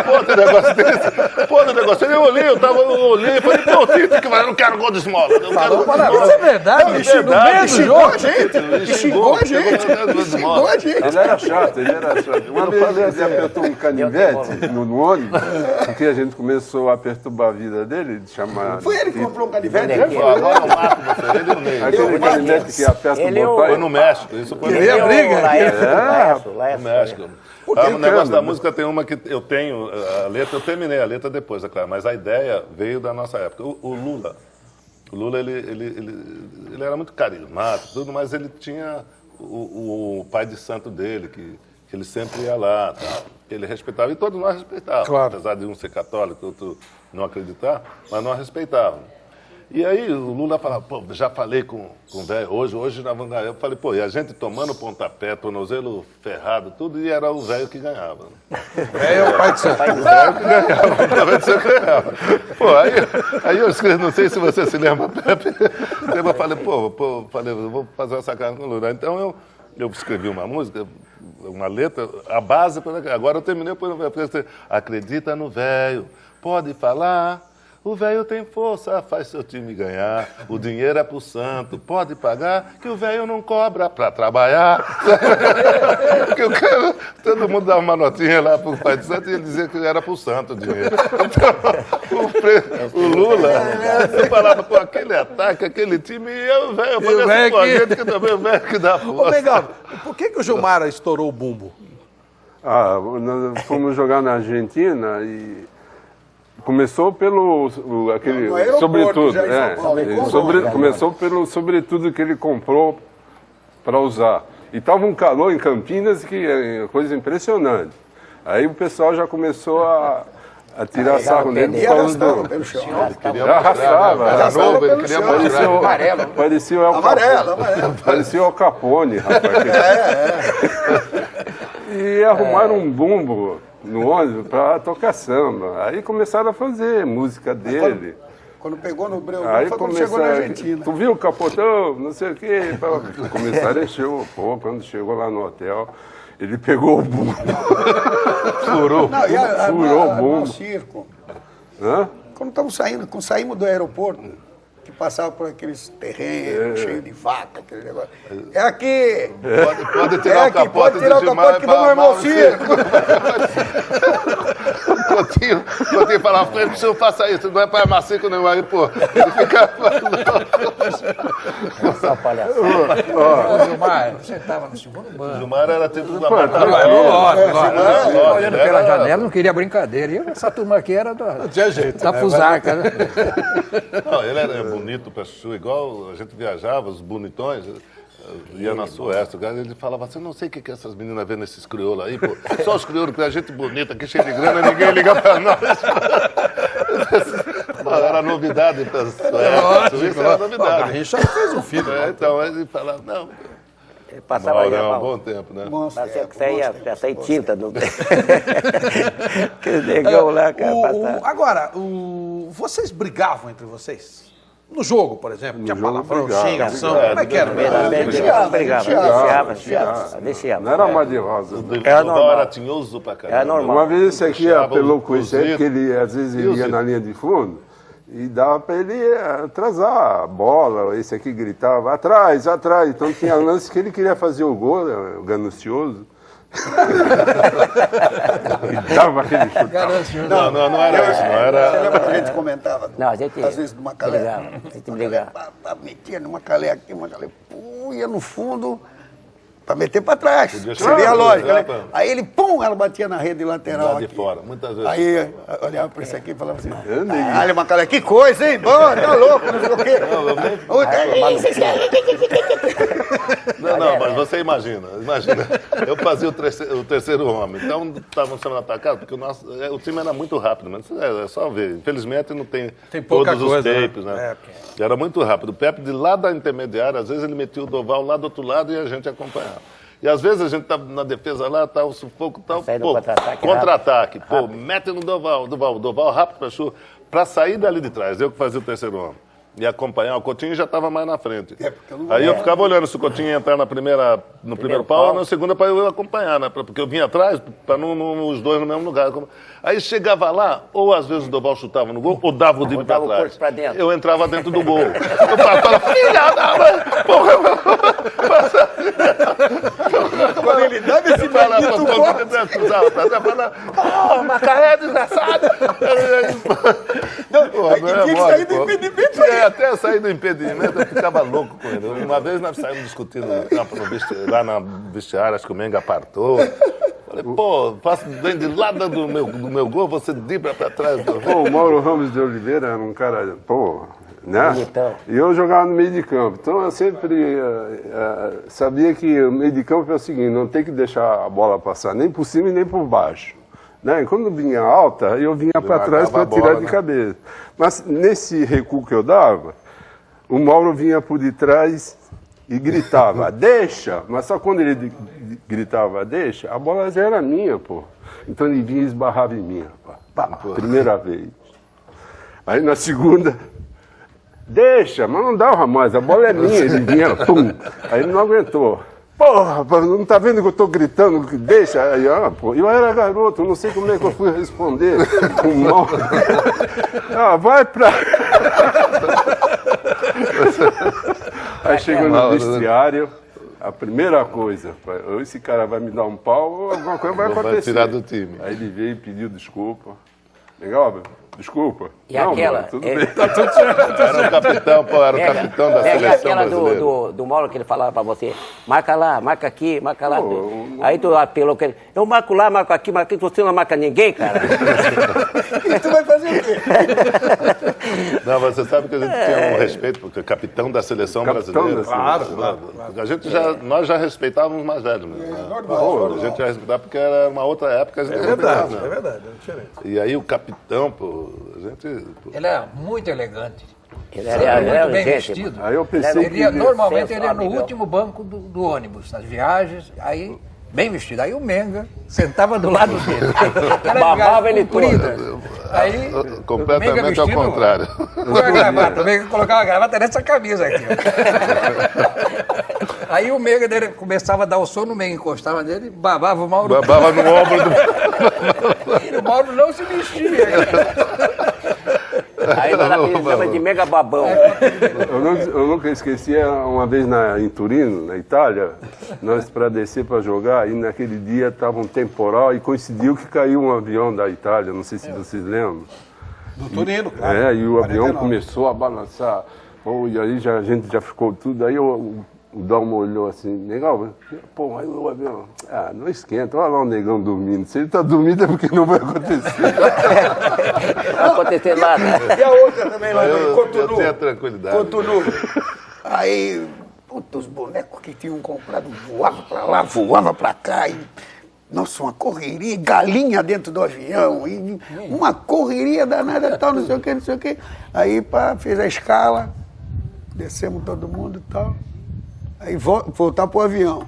Pô, do negócio desse. Pô, do negócio desse. Eu olhei e falei, pô, Tite, que vai, eu não quero gol de esmola. Eu quero gol de esmola. Isso é verdade, Ele no meio do xingou jogo. a gente. Ele xingou a gente. Ele xingou a gente. Ele era chato, ele era chato. Uma vez ele apertou um canivete no ônibus, porque a gente começou a perturbar a vida dele, de chamar... Foi ele que comprou um canivete. Bonequinho. Né? Agora eu mato você, ele no meio. Aquele canivete que aperta Ele o é o- botão... Foi no México, isso foi no Ele é briga. No México. O negócio da música tem uma que eu tenho, a letra, eu terminei a letra depois, é claro, mas a ideia veio da nossa época. O Lula, ele era muito carismático, tudo, mas ele tinha o pai de santo dele, que ele sempre ia lá, tá? Que ele respeitava, e todos nós respeitávamos, Claro. apesar de um ser católico, outro não acreditar, mas nós respeitávamos. E aí o Lula falava, pô, já falei com o velho, hoje nós vamos ganhar. Eu falei, pô, e a gente tomando pontapé, tornozelo ferrado, tudo, e era o velho que ganhava. É o pai de santo. O velho que ganhava, totalmente você ganhava. Pô, aí eu escrevi, não sei se você se lembra, Pepe, eu falei, falei, eu vou fazer uma sacanagem com o Lula. Então eu escrevi uma música, uma letra, a base, agora eu terminei, porque acredita no velho, pode falar. O velho tem força, faz seu time ganhar. O dinheiro é pro santo, pode pagar, que o velho não cobra pra trabalhar. Que o cara, todo mundo dava uma notinha lá pro pai de santo e ele dizia que era pro santo o dinheiro. Então, o Lula, você falava, pô, aquele ataque, aquele time, e eu, velho, parece com a gente que também o velho que dá força. Ô, Mengão, por que o Gilmar estourou o bumbo? Nós fomos jogar na Argentina e começou pelo aquele No aeroporto, sobretudo, já em São Paulo. começou pelo sobretudo que ele comprou para usar. E tava um calor em Campinas que é coisa impressionante. Aí o pessoal já começou a tirar sarro nele E por causa arrastava do... pelo chão. Arrastava. Era novo, ele pelo queria chão. mostrar. Parecia o El Amarelo. Parecia o Capone, rapaz. E arrumaram um bumbo no ônibus para tocar samba. Aí começaram a fazer música dele. Quando pegou no breu, Aí foi quando chegou na começaram, Argentina. tu viu o capotão, não sei o quê. Começaram a encher o pô, quando chegou lá no hotel, ele pegou o bumbo. Furou. Não, e Furou o no bumbo. circo, Hã? quando saímos do aeroporto, que passava por aqueles terrenos cheios de vaca, aquele negócio. É aqui! Pode tirar o capote pode tirar o do capote que vamos armar o circo! Coutinho falava pra ele, o senhor faça isso, não é para armar circo nenhum. Aí, pô, ele ficava... Só palhaçada. Ô, Gilmar, você estava no segundo O banco. Gilmar era tipo da Olhando pela janela, não queria brincadeira. E essa turma aqui era Tinha jeito. da Fusarca, né? Não, ele era bonito pra chuchu, igual a gente viajava, os bonitões, ia na Suécia, ele falava assim, não sei o que essas meninas vêem nesses crioulos aí, pô. Só os crioulos que a gente bonita, aqui cheio de grana, ninguém liga pra nós. Era novidade pra Suécia, isso era novidade. Garrincha fez um filho. Então ele falava, não, Ele passava aí, Maurão, um bom tempo, né? parecia que já saía tinta. Aquele negão lá, cara, passava. Agora, vocês brigavam entre vocês? No jogo, por exemplo? Tinha jogo palavrão, brigava. xingação, como é que era? Deixava. Não era mais de rosa. O Doval era tinhoso pra caramba. É normal. Uma vez esse aqui Puxava apelou os com isso aí, porque ele às vezes ele ia Zito? na linha de fundo e dava para ele atrasar a bola, esse aqui gritava, atrás, atrás. Então tinha lance que ele queria fazer o gol, né, o ganancioso. E dava aquele chute. Não era isso, não Você era... lembra que a gente comentava? Não, a gente Às vezes numa calé. brigava, a gente brigava. Metia numa calé aqui, uma calé. Ia no fundo para meter para trás. Podia Seria a chegar, lógica, né? exato. Aí ele, pum, ela batia na rede lateral. Lá de aqui. fora, muitas vezes. Aí olhava para esse aqui e falava assim: olha, Macalé, que coisa, hein? Bom, tá louco, não sei o quê. Não, mas você imagina. Eu fazia o terceiro homem. Então, estávamos sendo atacados, porque o time era muito rápido, mas é só ver. Infelizmente, não tem pouca todos coisa, os tapes, né? Era muito rápido. O Pepe, de lá da intermediária, às vezes ele metia o Doval lá do outro lado e a gente acompanhava. E às vezes a gente estava na defesa lá, tá o sufoco, tal, Sai do pô, contra-ataque contra-ataque, pô, mete no Doval, Doval rápido pra chuva, pra sair dali de trás, eu que fazia o terceiro homem. E acompanhar, o Coutinho já estava mais na frente. Aí eu ficava olhando se o Coutinho ia entrar no primeiro pau ou na segunda para eu acompanhar, né? Porque eu vinha atrás, para os dois no mesmo lugar. Aí chegava lá, ou às vezes o Doval chutava no gol, ou dava o drible para dava o trás. corte pra dentro. Eu entrava dentro do gol. Eu falava, filha da mãe, porra, Quando ele dava esse bendito oh, Macaé, desgraçado! tinha que sair do impedimento aí. Até eu sair do impedimento, eu ficava louco com ele. Uma vez nós saímos discutindo no campo, lá na vestiária, acho que o Menga apartou. Falei, pô, vem de lá do meu gol, você dribla pra trás. Pô, o Mauro Ramos de Oliveira era um cara, pô, né? Bonitão. E eu jogava no meio de campo. Então eu sempre sabia que o meio de campo é o seguinte, não tem que deixar a bola passar nem por cima e nem por baixo. Né? E quando vinha alta, eu vinha para trás para tirar de cabeça. Mas nesse recuo que eu dava, o Mauro vinha por detrás e gritava, deixa! Mas só quando ele gritava, deixa, a bola já era minha, pô. Então ele vinha e esbarrava em mim, rapaz. Primeira vez. Aí na segunda, deixa, mas não dava mais, a bola é minha. Ele vinha, pum. Aí ele não aguentou. Porra, rapaz, não tá vendo que eu tô gritando que deixa? Aí, pô, eu era garoto, não sei como é que eu fui responder. Vai pra... Aí chegou no vestiário, a primeira coisa, ou esse cara vai me dar um pau ou alguma coisa vai acontecer. Vai tirar do time. Aí ele veio e pediu desculpa. Legal, desculpa. E não, aquela... mano, tudo bem, tá tudo certo. Era o capitão, pô, era o capitão da seleção aquela brasileira. do Mauro que ele falava pra você, marca lá, marca aqui, marca lá. Pô, Aí tu apelou que ele, eu marco lá, marco aqui, você não marca ninguém, cara. E tu vai fazer o quê? Não, você sabe que a gente tinha um respeito, porque capitão da seleção brasileira. Claro. A gente nós já respeitávamos mais velhos mesmo. Né? A gente já respeitava porque era uma outra época. A gente respeitava, né? É verdade, é diferente. E aí o capitão, pô, a gente... Pô, Ele é muito elegante. Ele Sempre muito bem gente, vestido. Aí eu pensei Ele ia, que... normalmente ele ia no amigão. último banco do ônibus, nas viagens, aí bem vestido. Aí o Menga sentava do lado dele. Aquela Babava viagem ele comprida. Aí, completamente Menga ao vestido, contrário. põe a gravata, o Menga colocava a gravata nessa camisa aqui. Ó. Aí o Menga dele começava a dar o sono, o Menga encostava nele, babava o Mauro. Babava no ombro do... E o Mauro não se mexia. Aí nós chama de mega babão. Eu nunca esqueci, uma vez em Turino, na Itália, nós para descer para jogar, e naquele dia estava um temporal e coincidiu que caiu um avião da Itália, não sei se vocês lembram. Do Turino, claro. E o avião 49. começou a balançar, e aí a gente já ficou tudo, aí o Dalmo olhou assim, legal, pô, aí o avião, não esquenta, olha lá o negão dormindo, se ele tá dormindo é porque não vai acontecer. Não vai acontecer nada. E a outra também lá Eu no Cotonou. tinha tranquilidade. Cotonou. Aí, puta, os bonecos que tinham comprado voavam pra lá, voavam pra cá. E, nossa, uma correria, galinha dentro do avião, e uma correria danada, tal, não sei o que, não sei o que. Aí, fez a escala, descemos todo mundo e tal. Aí voltar pro avião.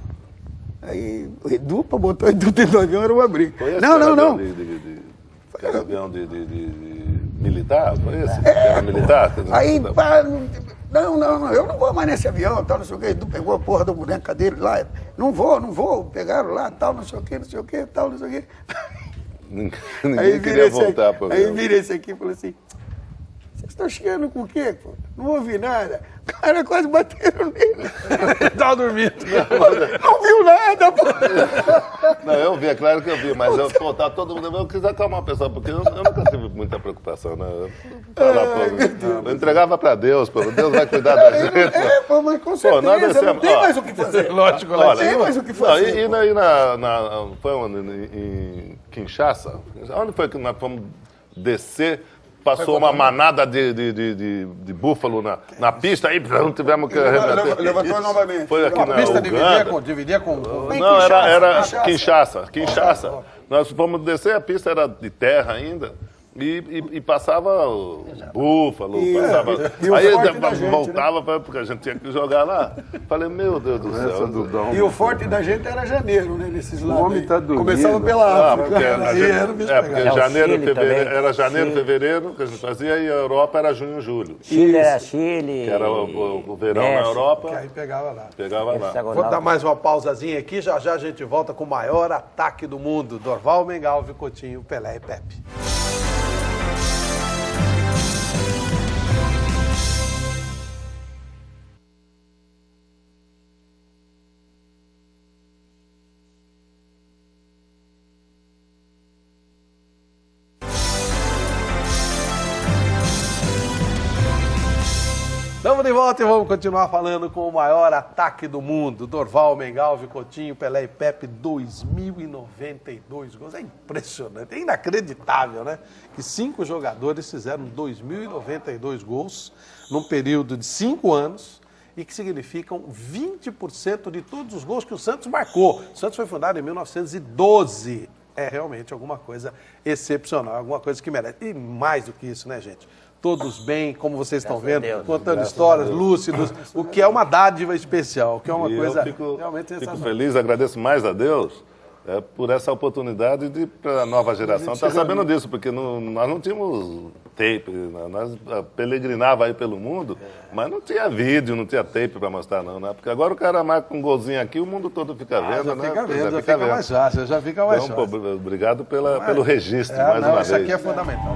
Aí o Edu, pra botar o Edu dentro do avião, era uma briga. Foi esse Não. Aquele avião de militar? Foi esse? Era militar? Aí, pá, não, eu não vou mais nesse avião, tal, não sei o que. Edu pegou a porra da boneca dele lá. Não vou, pegaram lá, tal, não sei o que, tal, não sei o que. Ninguém queria voltar pro Aí avião. vira esse aqui e falou assim, vocês estão chegando com o quê, pô? Não ouvi nada. O cara quase bateram nele. Tava dormindo. Não viu nada, pô. Não, eu vi, é claro que eu vi, mas tá todo mundo. Eu quis acalmar o pessoal, porque eu nunca tive muita preocupação, né? Eu entregava pra Deus, pô. Deus vai cuidar da gente. Pô, mas com Pô, certeza, nós não descemos, tem ó, mais o que fazer. Lógico, Não tem mais o que fazer. Não, foi onde? Em Kinshasa? Onde foi que nós fomos descer? Passou uma manada de búfalo na pista, aí não tivemos que arremeter. Levantou novamente. Foi aqui A na pista Uganda. dividia com... Não, era Kinshasa. Nós fomos descer, a pista era de terra ainda. E passava o búfalo, passava. e o Aí forte da gente, voltava, porque a gente tinha que jogar lá. Falei, meu Deus do Essa céu. do Dalmo. E o forte da gente era janeiro, né? Nesses lados. homem aí. tá dormindo. Começava pela Porque África. a gente, porque É o janeiro, Chile fevereiro, também. era janeiro, Chile. fevereiro que a gente fazia, e a Europa era junho, julho. Chile era Chile. Que era o verão México. na Europa, Que aí pegava lá. pegava lá. Vou dar mais uma pausazinha aqui, já já a gente volta com o maior ataque do mundo. Dorval, Mengalvio, Coutinho, Pelé e Pepe. Estamos de volta e vamos continuar falando com o maior ataque do mundo. Dorval, Mengalvio, Coutinho, Pelé e Pepe, 2.092 gols. É impressionante, é inacreditável, né? Que 5 jogadores fizeram 2.092 gols num período de 5 anos e que significam 20% de todos os gols que o Santos marcou. O Santos foi fundado em 1912. É realmente alguma coisa excepcional, alguma coisa que merece. E mais do que isso, né, gente? Todos bem, como vocês estão vendo, contando histórias, lúcidos, o que é uma dádiva especial, o que é uma E coisa eu fico realmente fico sensacional. feliz, agradeço mais a Deus, É por essa oportunidade de para a nova geração estar sabendo disso, porque nós não tínhamos tape, nós peregrinava aí pelo mundo, mas não tinha vídeo, não tinha tape para mostrar não, né? Porque agora o cara marca um golzinho aqui, o mundo todo fica vendo, já né? fica vendo, já fica mais fácil, já fica mais Então, fácil. pô, obrigado pelo registro, mais uma isso vez. aqui é fundamental.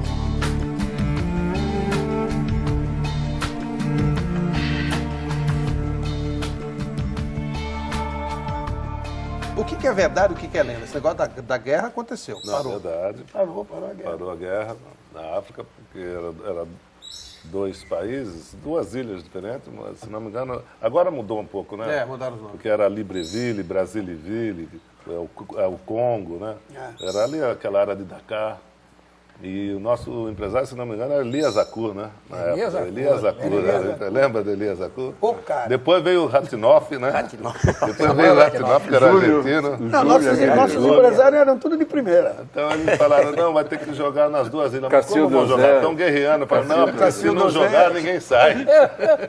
O que é verdade e o que é lenda? Esse negócio da guerra aconteceu, Não, parou. é verdade. Parou a guerra. Parou a guerra na África, porque era 2 países, 2 ilhas diferentes, mas, se não me engano, agora mudou um pouco, né? É, mudaram os nomes. Porque era Libreville, Brazzaville, o Congo, né? Era ali aquela área de Dakar. E o nosso empresário, se não me engano, era Elias Akur, né? Na época. Elias Akur. Lembra de Elias Akur? Pô, cara. Depois veio o Ratinoff, né? Depois veio o Ratinoff, que era argentino. Não, nossos empresários eram tudo de primeira. Então eles falaram, não, vai ter que jogar nas 2 ilhas. Mas como vão jogar? Estão guerreando. Falaram, não, porque se não jogar, ninguém sai.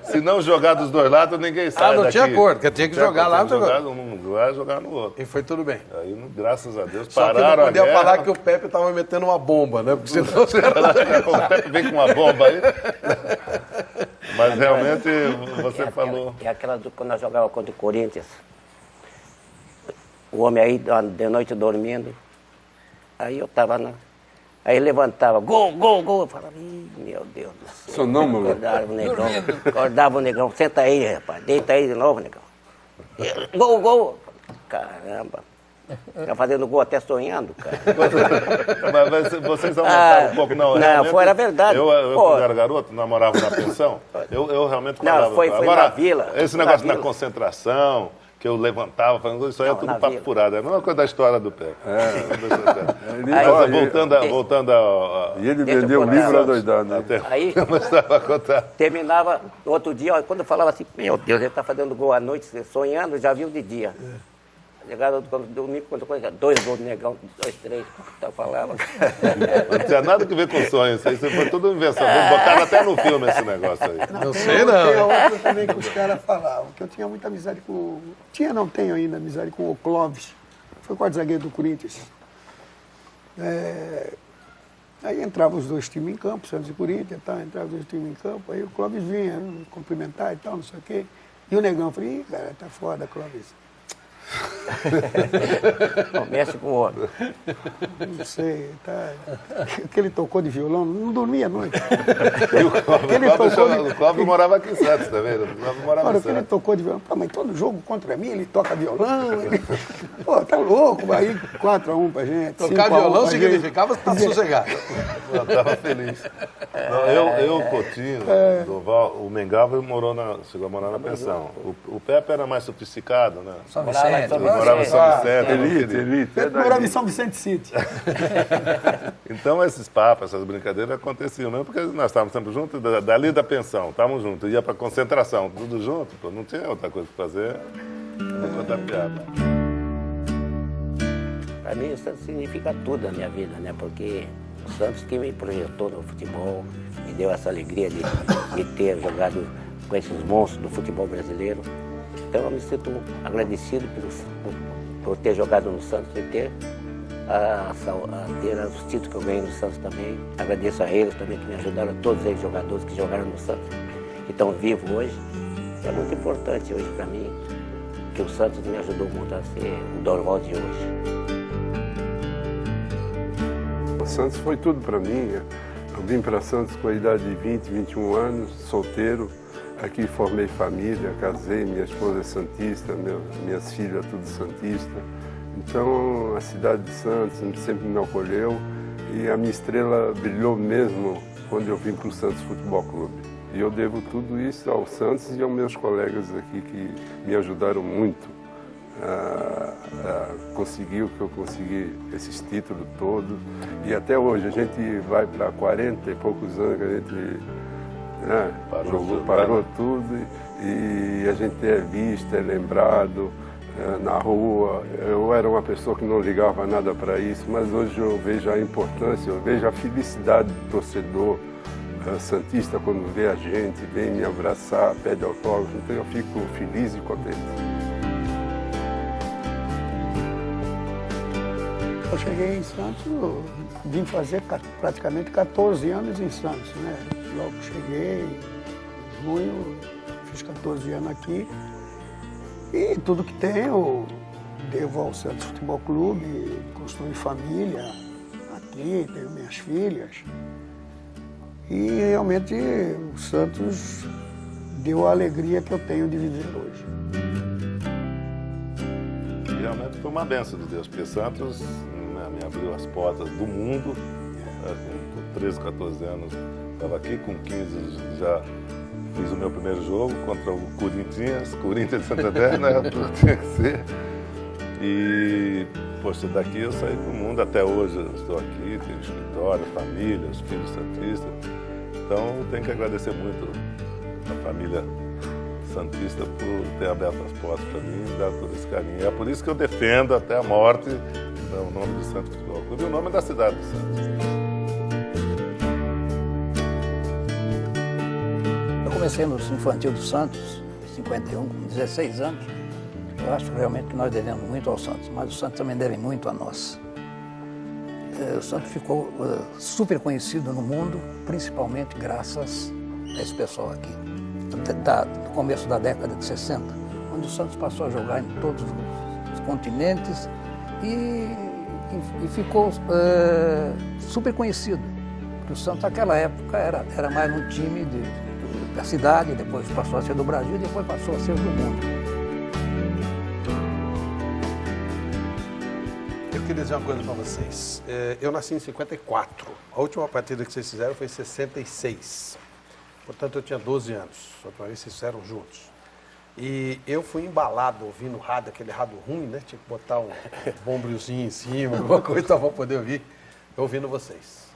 Se não jogar dos 2 lados, ninguém sai não daqui. tinha acordo, porque tinha que jogar lá. Jogar num lugar, jogar no outro. E foi tudo bem. Aí, graças a Deus, Só que pararam não a podia guerra. falar que o Pepe estava metendo uma bomba, né? Porque senão os caras... O Pepe vem com uma bomba aí. Mas realmente, você falou... É aquela quando nós jogávamos contra o Corinthians. O homem aí, de noite dormindo. Aí eu tava na... Aí levantava, gol, gol, gol. Eu falava, ih, meu Deus do céu. Sonâmbulo. Acordava o negão, senta aí, rapaz, deita aí de novo, negão. Gol, gol. Caramba. Tá fazendo gol até sonhando, cara. Mas vocês aumentaram um pouco, não? Não, era verdade. Eu quando era garoto, namorava na pensão, eu realmente falava. Não, foi agora, na vila. Esse negócio da concentração, que eu levantava, falando, isso aí é tudo papo furado. É a mesma coisa da história do Pepe. Mas voltando a... E ele vendeu o livro adoidado, né? Aí, começava a contar. terminava, no outro dia, ó, quando eu falava assim, meu Deus, ele tá fazendo gol à noite, sonhando, já viu de dia. Chegava no domingo, quando 2 gols do negão, 2, 3, eu falava. Não tinha nada que ver com sonho, isso aí foi tudo invenção. Botaram até no filme esse negócio aí. Não sei, não. Tem outra também que os caras falavam, que eu tinha muita amizade com... Não tenho ainda amizade com o Clóvis. Foi o quarto-zagueiro do Corinthians. Aí entravam os 2 times em campo, Santos e Corinthians, entravam os 2 times em campo, aí o Clóvis vinha cumprimentar e tal, não sei o quê. E o negão, eu falei, ih, cara, tá foda, Clóvis. Não mexe com o homem. Não sei, tá. Que ele tocou de violão, não dormia à noite. E o Clóvis morava aqui em Santos, tá vendo? O Clóvis morava Olha, em que ele Santos. tocou de violão. Pô, mas todo jogo contra mim, ele toca violão. Pô, tá louco. Aí 4-1 pra gente. Tocar 5-1 pra violão gente. significava estar sossegado. Eu estava feliz. Não, o Coutinho, Doval, o Mengalva chegou a morar na pensão. O Pepe era mais sofisticado, né? São Vicente. Ele morava em São Vicente. Elite. Ele morava em São Vicente City. Então esses papos, essas brincadeiras aconteciam mesmo, porque nós estávamos sempre juntos, dali da pensão, estávamos juntos, ia para concentração, tudo junto, pô, não tinha outra coisa para fazer, não contar piada. Para mim, o Santos significa tudo na minha vida, né? Porque o Santos que me projetou no futebol, me deu essa alegria de ter jogado com esses monstros do futebol brasileiro. Então eu me sinto agradecido por ter jogado no Santos e ter os títulos que eu ganhei no Santos também. Agradeço a eles também que me ajudaram, a todos eles jogadores que jogaram no Santos, que estão vivos hoje. É muito importante hoje para mim, que o Santos me ajudou muito a ser o Dorval de hoje. O Santos foi tudo para mim. Eu vim para Santos com a idade de 20, 21 anos, solteiro. Aqui formei família, casei, minha esposa é santista, minhas filhas tudo santista. Então a cidade de Santos sempre me acolheu e a minha estrela brilhou mesmo quando eu vim para o Santos Futebol Clube. E eu devo tudo isso ao Santos e aos meus colegas aqui que me ajudaram muito a conseguir o que eu consegui, esses títulos todos. E até hoje a gente vai para 40 e poucos anos que a gente parou tudo e a gente é visto, é lembrado na rua. Eu era uma pessoa que não ligava nada para isso, mas hoje eu vejo a importância, eu vejo a felicidade do torcedor santista quando vê a gente, vem me abraçar, pede autógrafo, então eu fico feliz e contente. Eu cheguei em Santos, eu vim fazer praticamente 14 anos em Santos, né? Logo cheguei, em junho, fiz 14 anos aqui. E tudo que tenho, devo ao Santos Futebol Clube, construí família aqui, tenho minhas filhas. E realmente o Santos deu a alegria que eu tenho de viver hoje. E realmente foi uma bênção de Deus, porque Santos, né, me abriu as portas do mundo. Com 13, 14 anos, estava aqui, com 15 já fiz o meu primeiro jogo contra o Corinthians de Santander, né? Tinha que ser. E, poxa, daqui eu saí do mundo, até hoje eu estou aqui, tenho escritório, família, os filhos santistas. Então, eu tenho que agradecer muito a família santista por ter aberto as portas para mim e dar todo esse carinho. E é por isso que eu defendo até a morte o nome do Santos Futebol Clube e o nome da cidade de Santos. Eu comecei no Infantil do Santos, em 51, com 16 anos. Eu acho realmente que nós devemos muito ao Santos, mas o Santos também deve muito a nós. O Santos ficou super conhecido no mundo, principalmente graças a esse pessoal aqui. No começo da década de 60, onde o Santos passou a jogar em todos os continentes e ficou super conhecido. Porque o Santos naquela época era mais um time da cidade, depois passou a ser do Brasil e depois passou a ser do mundo. Eu queria dizer uma coisa para vocês. Eu nasci em 54. A última partida que vocês fizeram foi em 66. Portanto, eu tinha 12 anos. A última vez vocês fizeram juntos. E eu fui embalado ouvindo rádio, aquele rádio ruim, né? Tinha que botar um bombrilzinho em cima, alguma coisa para poder ouvir. Eu ouvindo vocês.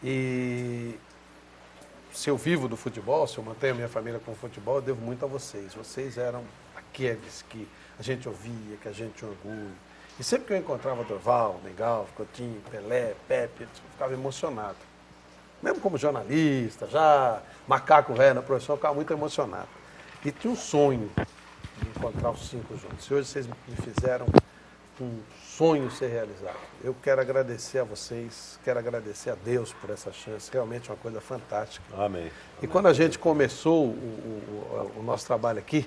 E se eu vivo do futebol, se eu mantenho a minha família com o futebol, eu devo muito a vocês. Vocês eram aqueles que a gente ouvia, que a gente tinha orgulho. E sempre que eu encontrava Dorval, Mengal, Coutinho, Pelé, Pepe, eu ficava emocionado. Mesmo como jornalista, já macaco velho na profissão, eu ficava muito emocionado. E tinha um sonho de encontrar os 5 juntos. E hoje vocês me fizeram um sonho ser realizado. Eu quero agradecer a vocês, quero agradecer a Deus por essa chance. Realmente é uma coisa fantástica. Amém. E quando a gente começou o nosso trabalho aqui,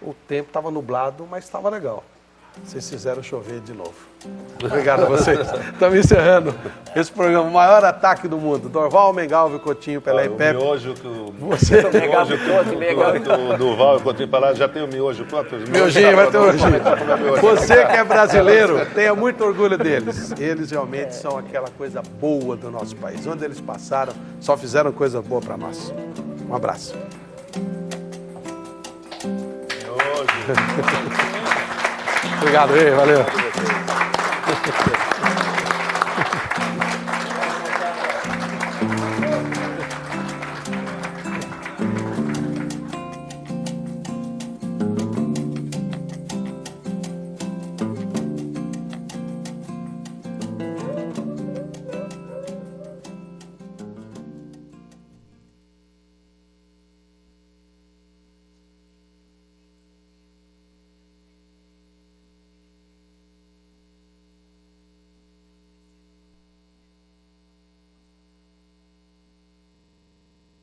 o tempo estava nublado, mas estava legal. Vocês fizeram chover de novo. Obrigado a vocês. Estamos encerrando esse programa, o maior ataque do mundo. Dorval, Mengalvio, Coutinho, Pelé e Pepe. O miojo que o Você... Durval e Coutinho para lá, já tem o miojo pronto? Miojinho, vai ter o miojinho. Você que é brasileiro, tenha muito orgulho deles. Eles realmente são aquela coisa boa do nosso país. Onde eles passaram, só fizeram coisa boa para nós. Um abraço. Miojo. Obrigado, valeu.